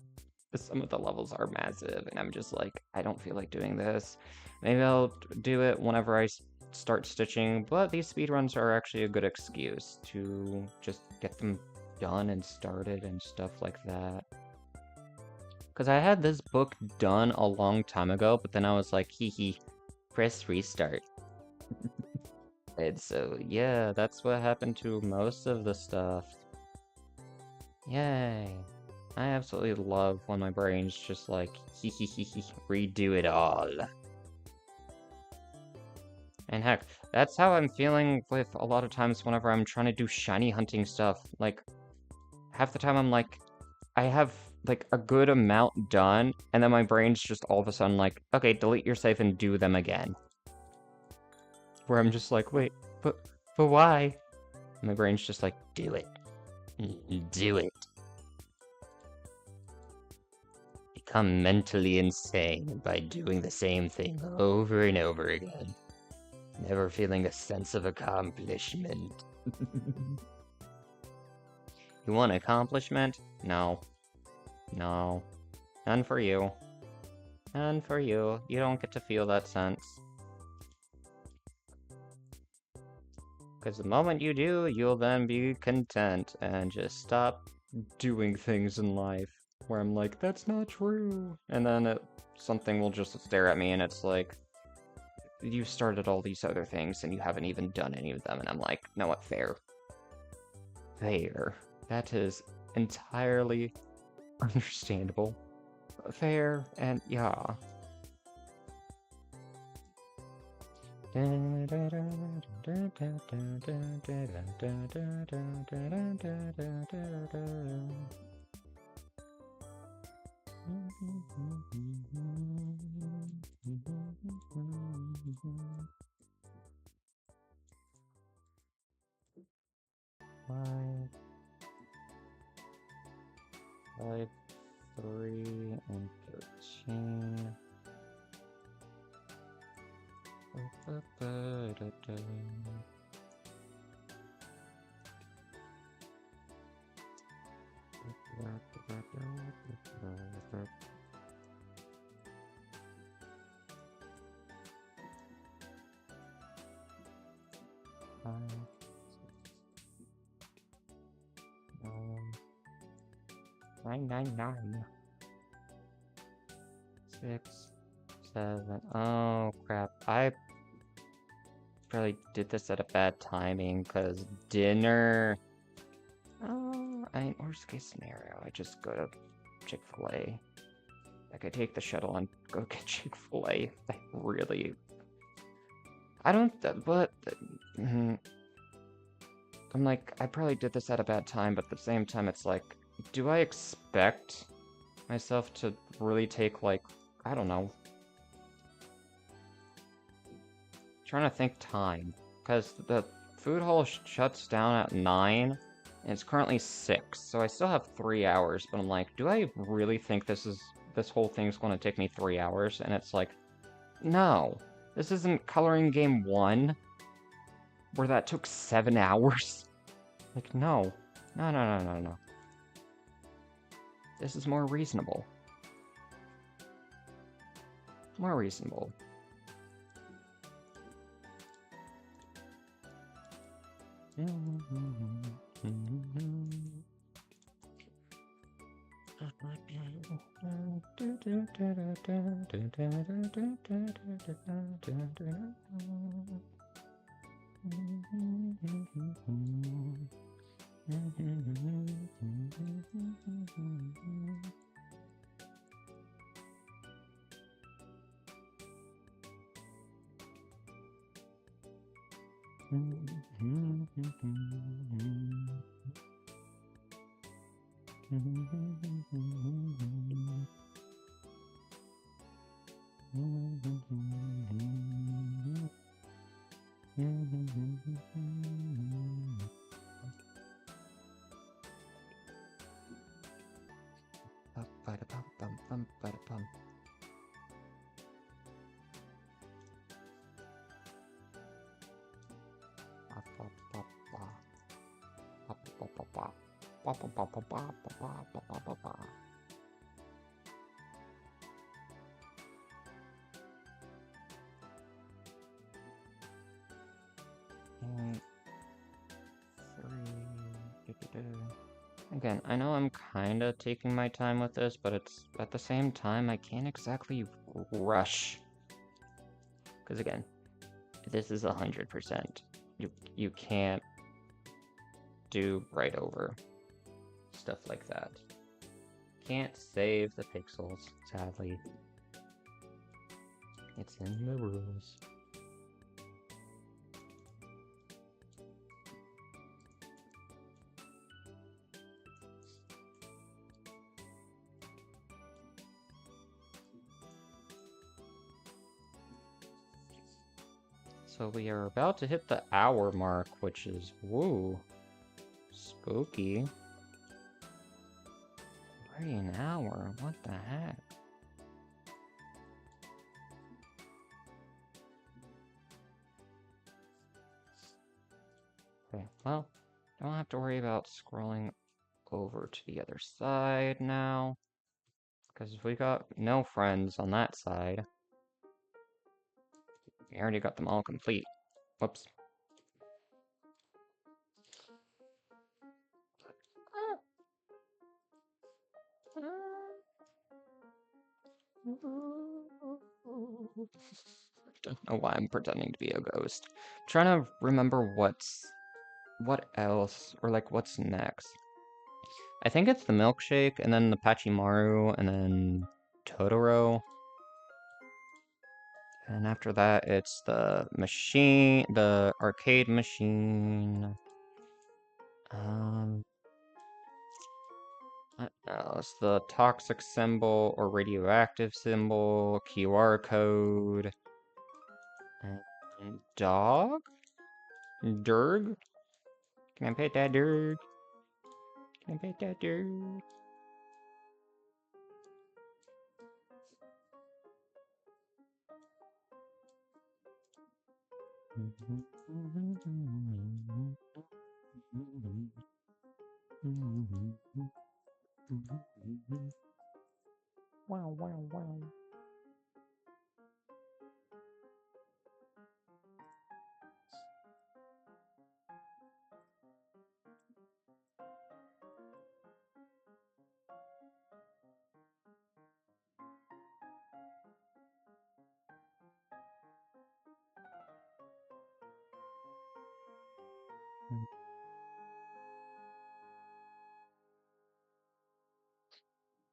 Some of the levels are massive, and I'm just like, I don't feel like doing this. Maybe I'll do it whenever I start stitching, but these speedruns are actually a good excuse to just get them done and started and stuff like that. Because I had this book done a long time ago, but then I was like, hee hee, press restart. And so, yeah, that's what happened to most of the stuff. Yay. I absolutely love when my brain's just like, hee hee hee hee, redo it all. And heck, that's how I'm feeling with a lot of times whenever I'm trying to do shiny hunting stuff. Like, half the time I'm like, I have like a good amount done, and then my brain's just all of a sudden like, okay, delete your save and do them again. Where I'm just like, wait, but why? And my brain's just like, do it. Do it. Become mentally insane by doing the same thing over and over again. Never feeling a sense of accomplishment. You want accomplishment? No. No. None for you. None for you. You don't get to feel that sense. Because the moment you do, you'll then be content and just stop doing things in life. Where I'm like, that's not true. And then something will just stare at me and it's like, you started all these other things and you haven't even done any of them. And I'm like, no, what, fair. Fair. That is entirely understandable. Fair, and yeah. Five, 3, and 13. Nine. 6, 7. Oh crap! I probably did this at a bad timing because dinner. Oh, worst case scenario, I just go to Chick-fil-A. I could take the shuttle and go get Chick-fil-A. I really. I don't. But. I'm like, I probably did this at a bad time, but at the same time, it's like, do I expect myself to really take, like, I don't know. Trying to think time. Because the food hall shuts down at 9, and it's currently 6, so I still have 3 hours, but I'm like, do I really think this whole thing's going to take me 3 hours? And it's like, no. This isn't Coloring Game 1, where that took 7 hours. Like, no. No. This is more reasonable. More reasonable. Again, I know I'm kinda taking my time with this, but it's at the same time I can't exactly rush. Because again, this is 100%. You can't do right over stuff like that. Can't save the pixels, sadly. It's in the rules. So we are about to hit the hour mark, which is, woo, spooky. Already an hour, what the heck? Okay, well, don't have to worry about scrolling over to the other side now, because we got no friends on that side. We already got them all complete. Whoops. Don't know why I'm pretending to be a ghost. I'm trying to remember what else, or like what's next. I think it's the milkshake, and then the Pachimaru, and then Totoro. And after that, it's the machine, the arcade machine. I don't know, it's the toxic symbol or radioactive symbol, QR code, and dog? Durg? Can I pet that Durg? Can I pet that Durg? Wow, wow, wow.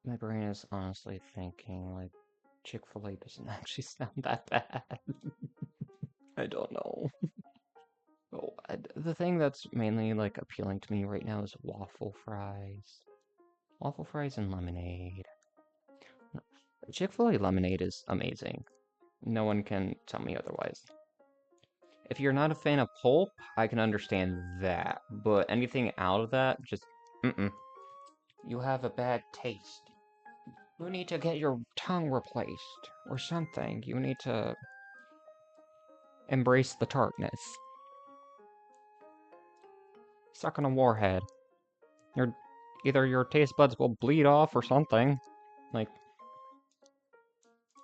My brain is honestly thinking, like, Chick-fil-A doesn't actually sound that bad. I don't know. Oh, the thing that's mainly, like, appealing to me right now is waffle fries. Waffle fries and lemonade. Chick-fil-A lemonade is amazing. No one can tell me otherwise. If you're not a fan of pulp, I can understand that. But anything out of that, just, mm-mm. You have a bad taste. You need to get your tongue replaced, or something. You need to embrace the tartness. Suck on a warhead. Either your taste buds will bleed off or something. Like,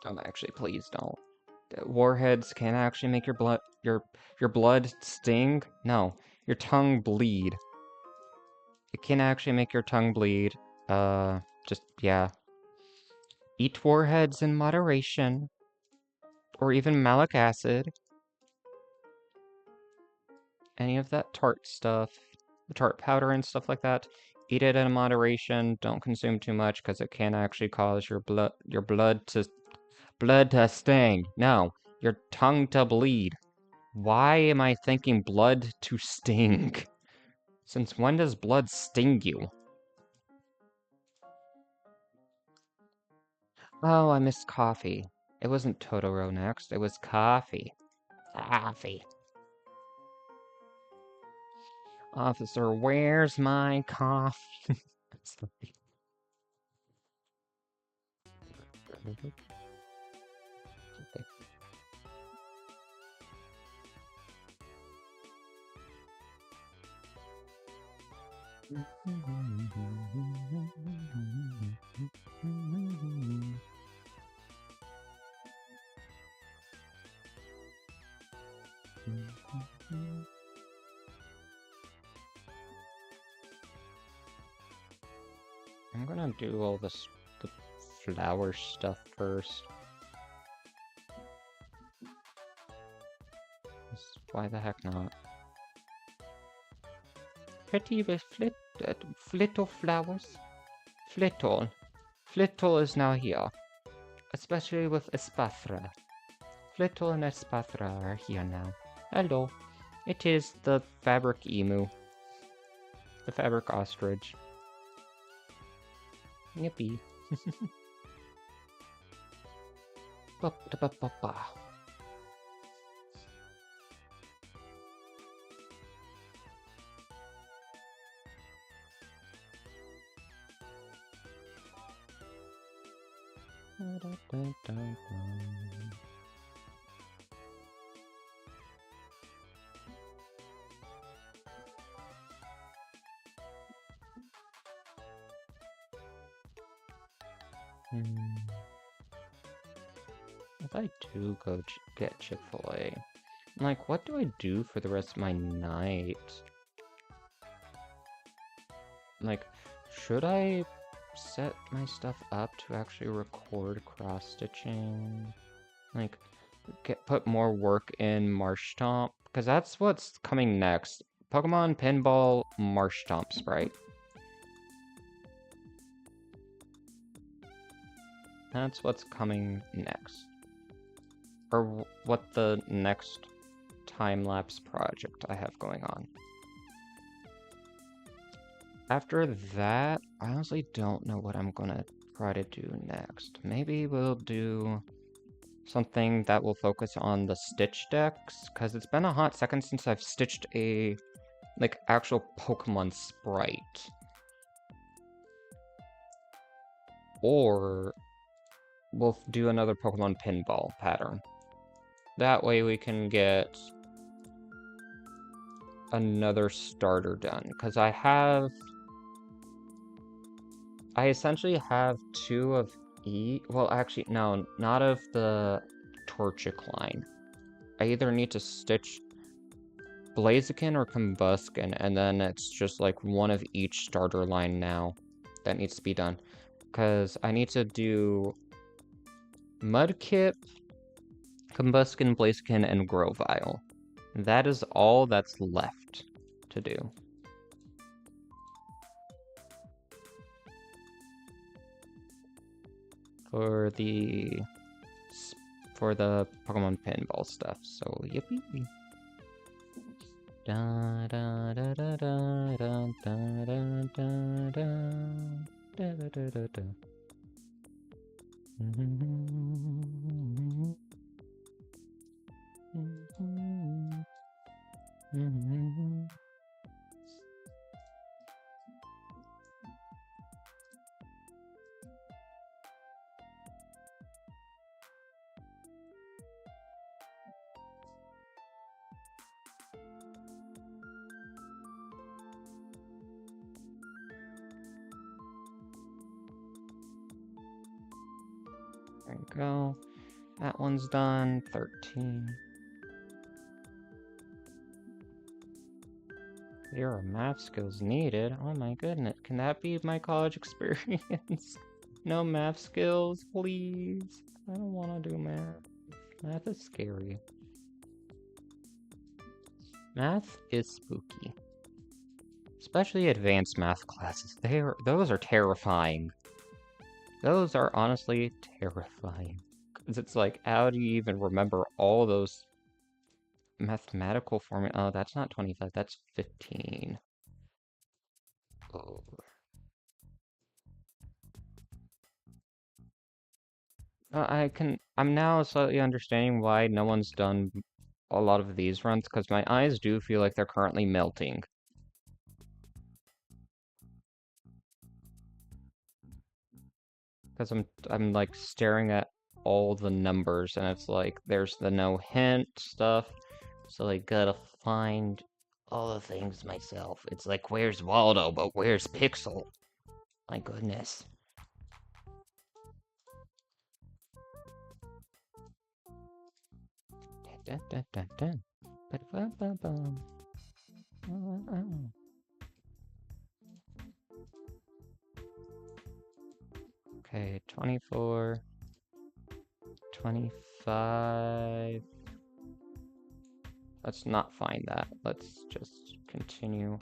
don't actually, please don't. Warheads can actually make your blood sting. No, your tongue bleed. It can actually make your tongue bleed. Just yeah. Eat warheads in moderation, or even malic acid. Any of that tart stuff, the tart powder and stuff like that. Eat it in moderation. Don't consume too much because it can actually cause your blood to sting. No, your tongue to bleed. Why am I thinking blood to sting? Since when does blood sting you? Oh, I missed coffee. It wasn't Totoro next, it was coffee. Coffee. Officer, where's my coffee? Sorry. I'm gonna do all the flower stuff first. Why the heck not? Pretty with flittle flowers. Flittle. Flittle is now here. Especially with Espathra. Flittle and Espathra are here now. Hello. It is the fabric emu. The fabric ostrich. Yippee. Ba-ba-ba-ba-ba. If I do go get Chick-fil-A, like, what do I do for the rest of my night? Like, should I set my stuff up to actually record cross-stitching? Like, put more work in Marsh Stomp? Because that's what's coming next. Pokemon Pinball Marsh Stomp Sprite. That's what's coming next. Or what the next time-lapse project I have going on. After that, I honestly don't know what I'm gonna try to do next. Maybe we'll do something that will focus on the Stitch decks, because it's been a hot second since I've stitched a, like, actual Pokemon sprite. Or we'll do another Pokemon pinball pattern. That way we can get another starter done, because I essentially have two of well, actually, no, not of the Torchic line. I either need to stitch Blaziken or Combusken, and then it's just like one of each starter line now that needs to be done. Because I need to do Mudkip, Combusken, Blaziken, and Grovyle. That is all that's left to do. For the Pokemon pinball stuff, so yippee. Da da da da da da da da da da da da da da. There you go. That one's done. 13. Zero math skills needed. Oh my goodness. Can that be my college experience? No math skills, please. I don't want to do math. Math is scary. Math is spooky. Especially advanced math classes. Those are terrifying. Those are honestly terrifying. Because it's like, how do you even remember all those mathematical formula? Oh, that's not 25, that's 15. Oh. I'm now slightly understanding why no one's done a lot of these runs, because my eyes do feel like they're currently melting. Because I'm like staring at all the numbers, and it's like there's the no hint stuff, so I gotta find all the things myself. It's like, where's Waldo, but where's Pixel? My goodness. Dun, dun, dun, dun. Ba-da-ba-ba-bum. Okay, 24, 25. Let's not find that. Let's just continue.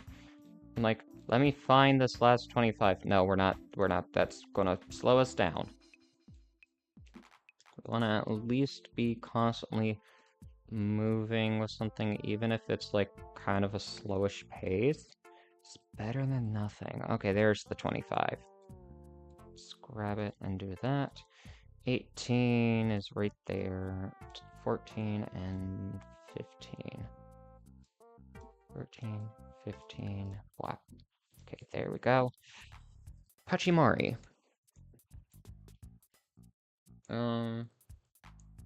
And like, let me find this last 25. No, we're not. That's gonna slow us down. We wanna at least be constantly moving with something, even if it's like kind of a slowish pace. It's better than nothing. Okay, there's the 25. Let's grab it and do that. 18 is right there. 14 and 15. 13, 15, black. Okay, there we go. Pachimari.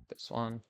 This one.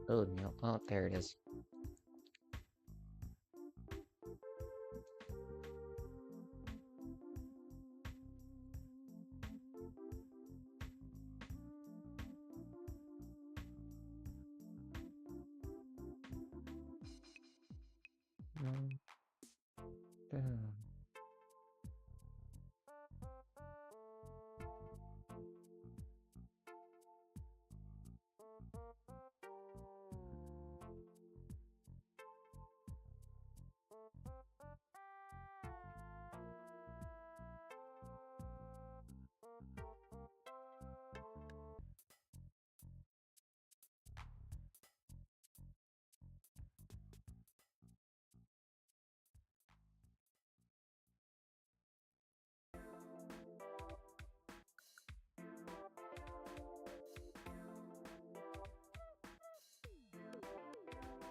Oh no! Oh, there it is.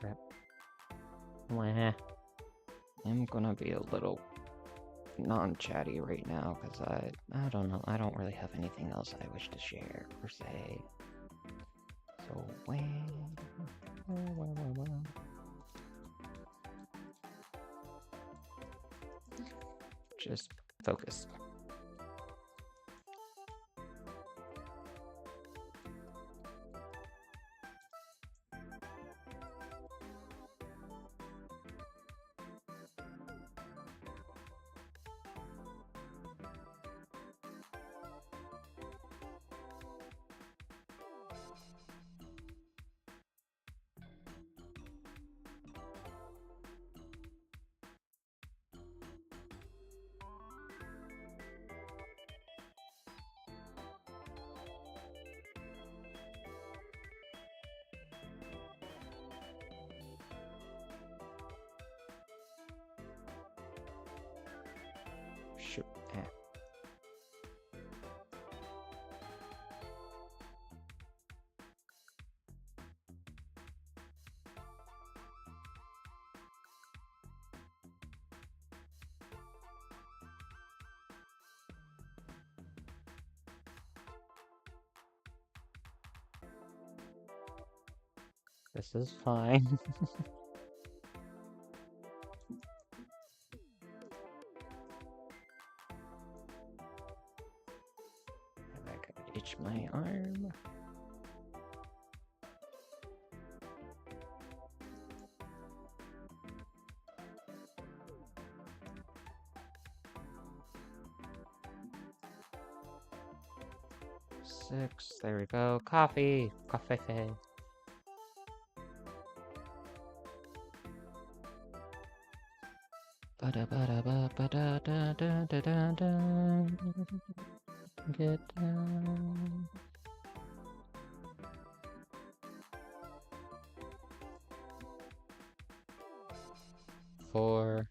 Crap. Wah. I'm gonna be a little non-chatty right now because I don't know. I don't really have anything else I wish to share per se. So well. Just focus. Shoot. This is fine. I could itch my arm. 6. There we go. Coffee. Coffee. Get down. 4.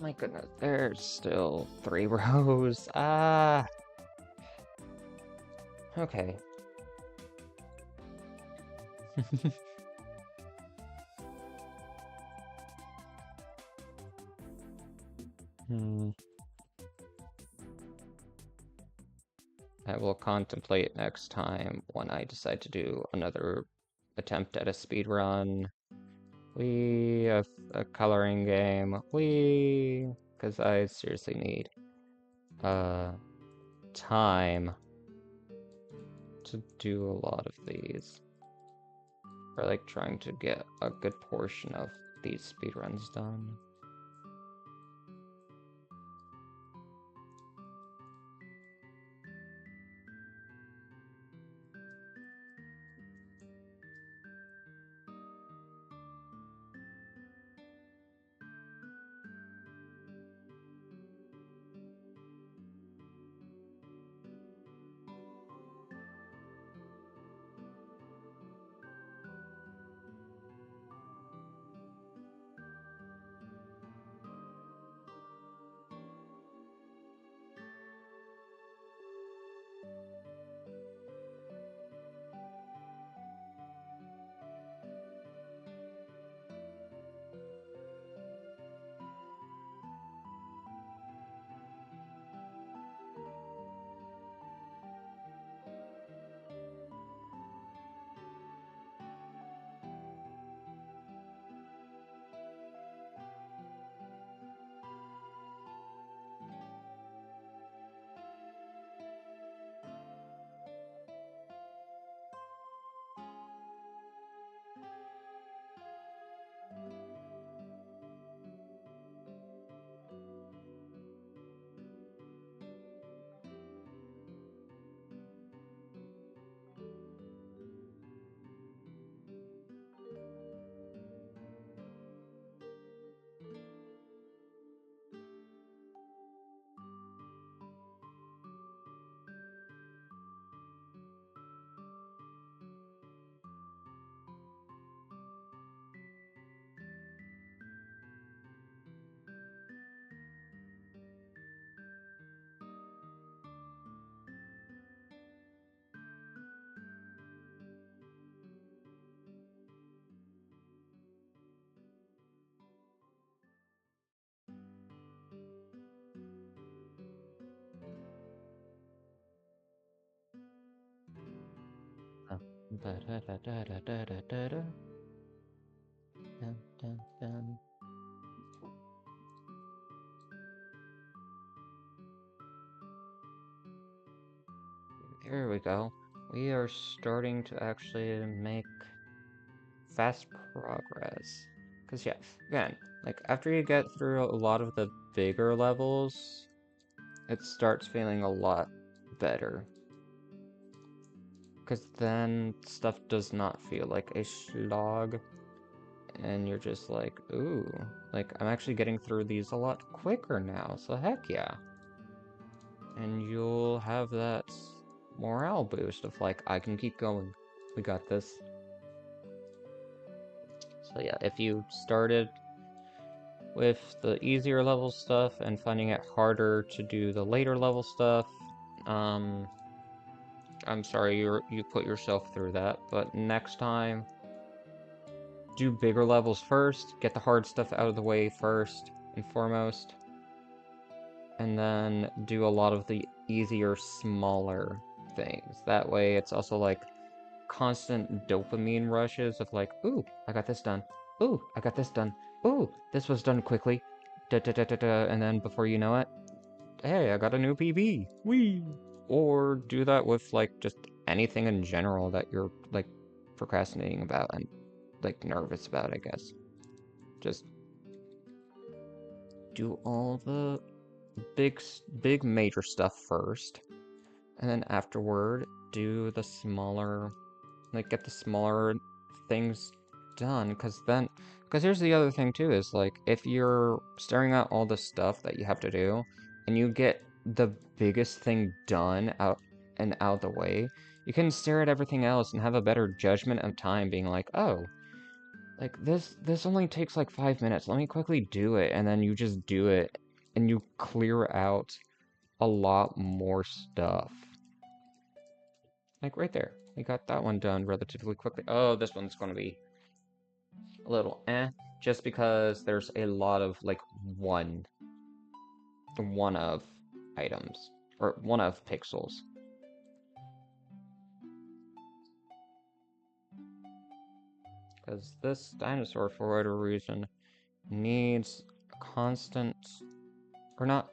My goodness, there's still 3 rows. Ah. Okay. I will contemplate next time when I decide to do another attempt at a speed run. A coloring game. Because I seriously need time to do a lot of these. Or like trying to get a good portion of these speedruns done. Dun, dun, dun. There we go. We are starting to actually make fast progress. Because, yeah, again, like, after you get through a lot of the bigger levels, it starts feeling a lot better. Because then stuff does not feel like a slog, and you're just like, ooh, like, I'm actually getting through these a lot quicker now, so heck yeah. And you'll have that morale boost of like, I can keep going. We got this. So yeah, if you started with the easier level stuff and finding it harder to do the later level stuff, I'm sorry you put yourself through that, but next time, do bigger levels first, get the hard stuff out of the way first and foremost, and then do a lot of the easier, smaller things. That way it's also like constant dopamine rushes of like, ooh, I got this done. Ooh, I got this done. Ooh, this was done quickly. Da da da da da. And then before you know it, hey, I got a new PB. Whee! Or do that with like just anything in general that you're like procrastinating about and like nervous about, I guess. Just do all the big major stuff first, and then afterward do the smaller, like get the smaller things done, because here's the other thing too, is like if you're staring at all the stuff that you have to do and you get the biggest thing done out of the way, you can stare at everything else and have a better judgment of time, being like, oh, like this only takes like 5 minutes, let me quickly do it, and then you just do it and you clear out a lot more stuff. Like right there. We got that one done relatively quickly. Oh, this one's going to be a little just because there's a lot of like one of items, or one of pixels. Because this dinosaur, for whatever reason, needs constant, or not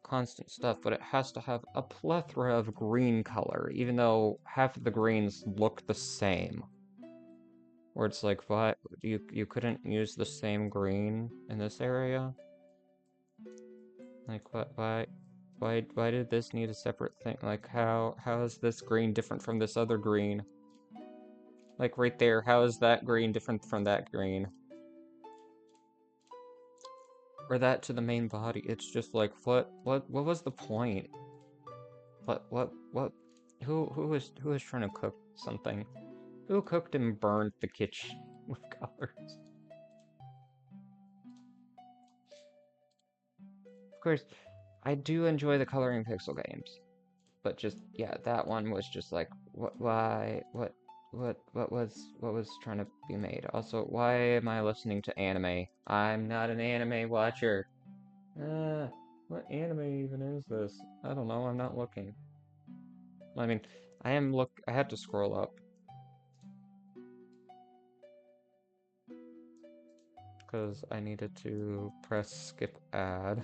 constant stuff, but it has to have a plethora of green color, even though half of the greens look the same. Where it's like, what? You couldn't use the same green in this area? Like, what? Why did this need a separate thing? Like, how is this green different from this other green? Like, right there, how is that green different from that green? Or that to the main body? It's just like, what was the point? What? Who was trying to cook something? Who cooked and burned the kitchen with colors? Of course, I do enjoy the coloring pixel games, but just, yeah, that one was just like, why, what was trying to be made? Also, why am I listening to anime? I'm not an anime watcher. What anime even is this? I don't know, I'm not looking. I mean, I had to scroll up. Because I needed to press skip ad.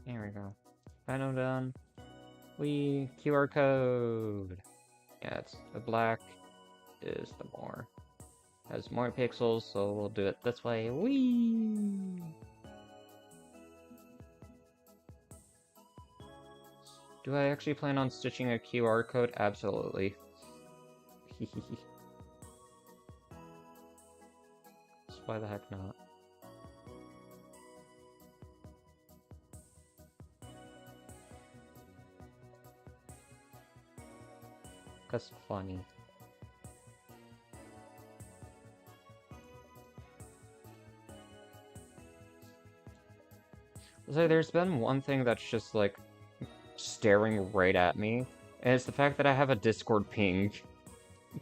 There we go. Final done. QR code. Yeah, it's the black is the more. has more pixels, so we'll do it this way. Whee! Do I actually plan on stitching a QR code? Absolutely. So why the heck not? Cause funny. So there's been one thing that's just like staring right at me, and it's the fact that I have a Discord ping.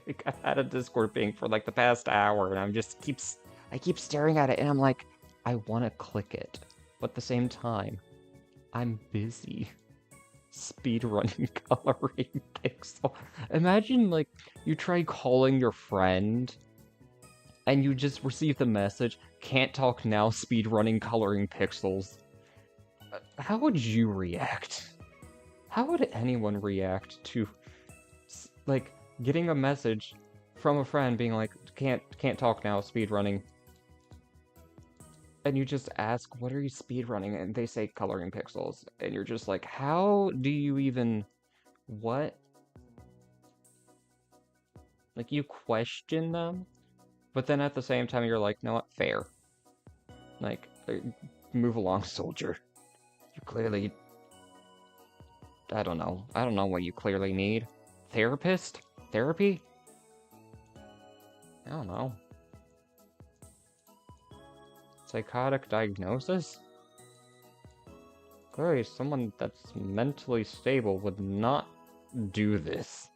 Like, I had a Discord ping for like the past hour, and I keep staring at it, and I'm like, I want to click it, but at the same time, I'm busy speedrunning coloring pixel. Imagine like you try calling your friend, and you just receive the message, "Can't talk now, speedrunning coloring pixels." How would you react? How would anyone react to like getting a message from a friend being like, can't talk now, speed running, and you just ask, what are you speed running? And they say coloring pixels, and you're just like, how do you even what? Like you question them, but then at the same time you're like, no, what, fair. Like, move along, soldier. You clearly, I don't know what you clearly need. Therapist? Therapy? I don't know. Psychotic diagnosis? Clearly, someone that's mentally stable would not do this.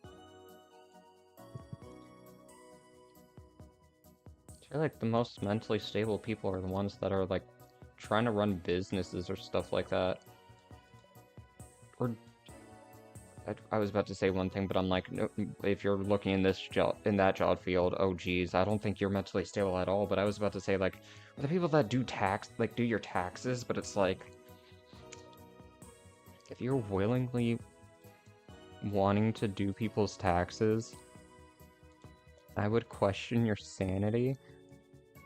I feel like the most mentally stable people are the ones that are like trying to run businesses or stuff like that. Or I was about to say one thing, but I'm like, no, if you're looking in this job, in that job field, oh geez, I don't think you're mentally stable at all. But I was about to say like, the people that do do your taxes, but it's like, if you're willingly wanting to do people's taxes, I would question your sanity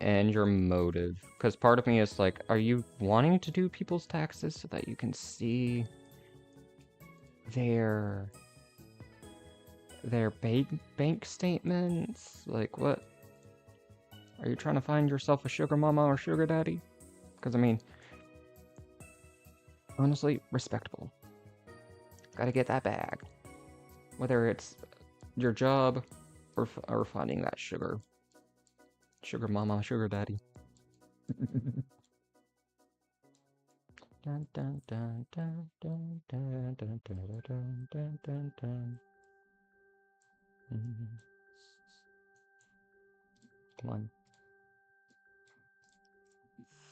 and your motive. Because part of me is like, are you wanting to do people's taxes so that you can see their bank statements? Like, what? Are you trying to find yourself a sugar mama or sugar daddy? Because, I mean, honestly, respectable. Gotta get that bag. Whether it's your job or finding that sugar mama, sugar daddy. Dun, dun, dun, dun, dun, dun, dun, dun, dun, dun, dun, dun. One,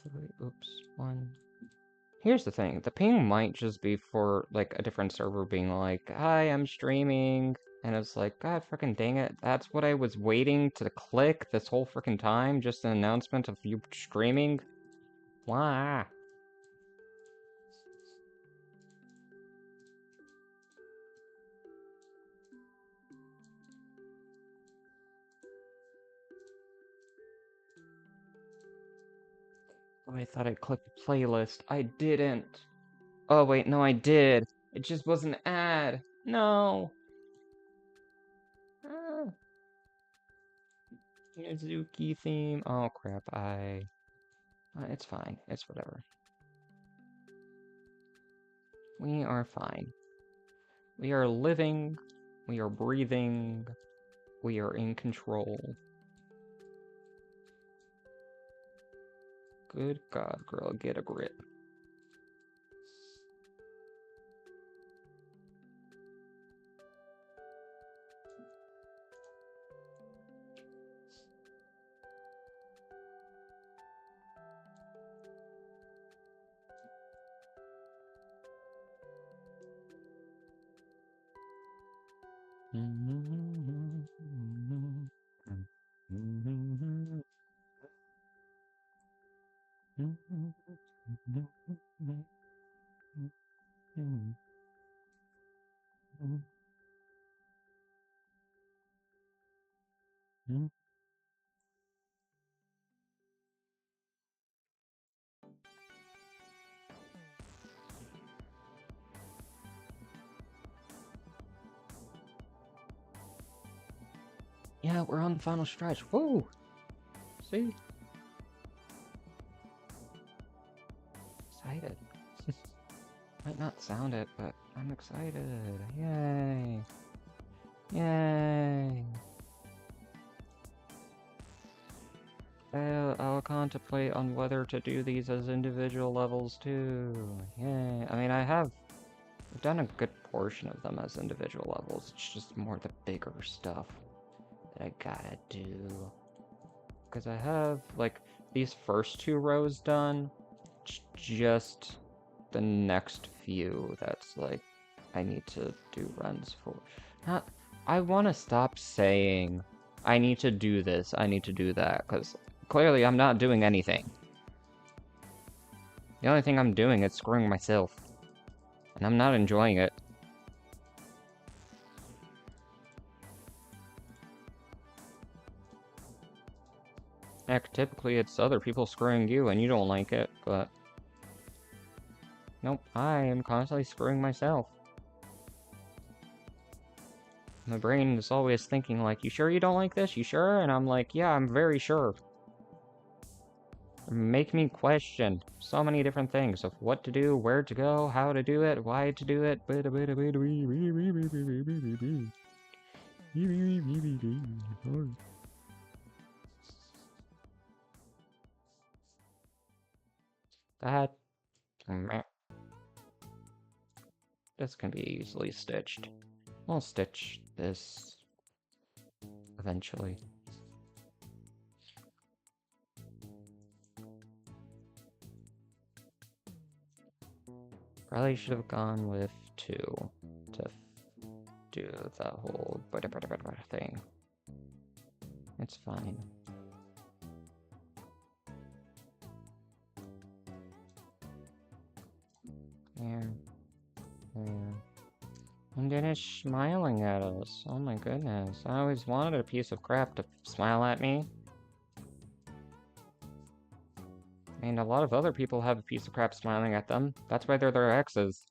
three, oops, one. Here's the thing, the ping might just be for, like, a different server being like, hi, I'm streaming, and it's like, god freaking dang it, that's what I was waiting to click this whole freaking time, just an announcement of you streaming? Why? Oh, I thought I clicked playlist. I didn't. Oh, wait, no, I did. It just was an ad. No. Ah. Mizuki theme. Oh, crap, it's fine. It's whatever. We are fine. We are living. We are breathing. We are in control. Good God, girl, get a grip. Yeah, we're on the final stretch. Woo! See? Excited. Might not sound it, but I'm excited. Yay! Yay! I'll contemplate on whether to do these as individual levels too. Yay! I mean, I've done a good portion of them as individual levels. It's just more the bigger stuff that I gotta do. Because I have, like, these first 2 rows done. Just the next few that's, like, I need to do runs for. Not, I want to stop saying, I need to do this, I need to do that, because clearly I'm not doing anything. The only thing I'm doing is screwing myself. And I'm not enjoying it. Heck, typically it's other people screwing you and you don't like it, but... Nope, I am constantly screwing myself. My brain is always thinking like, you sure you don't like this? You sure? And I'm like, yeah, I'm very sure. Make me question so many different things of what to do, where to go, how to do it, why to do it. That... This can be easily stitched. I'll stitch this eventually. Probably should have gone with 2 to do the whole thing. It's fine. There. There. And then it's smiling at us. Oh my goodness. I always wanted a piece of crap to smile at me. I mean, a lot of other people have a piece of crap smiling at them. That's why they're their exes.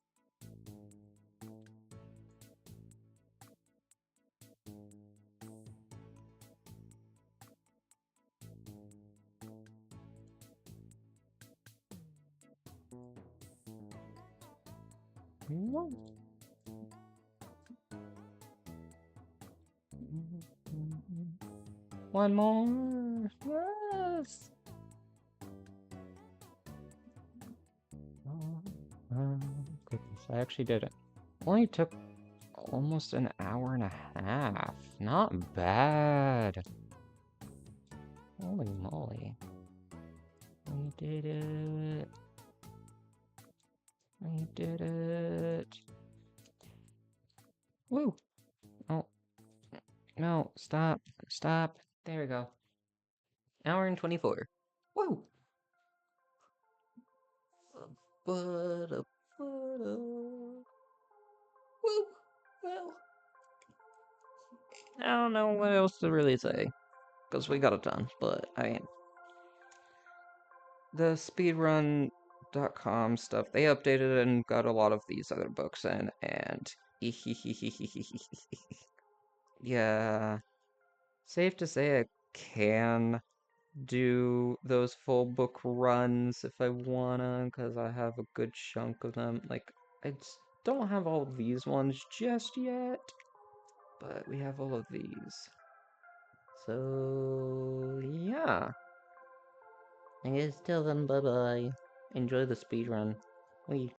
One more. Yes. Oh, goodness, I actually did it. Only took almost an hour and a half. Not bad. Holy moly. We did it. We did it. Woo! Oh. No, stop. Stop. There we go. Hour and 24. Woo! Woo! Well, I don't know what else to really say. Because we got it done, but I mean... The speedrun.com stuff, they updated and got a lot of these other books in, and... Yeah... Safe to say I can do those full book runs if I wanna, because I have a good chunk of them. Like, I just don't have all of these ones just yet, but we have all of these. So, yeah. I guess tell them bye-bye. Enjoy the speedrun. Wait.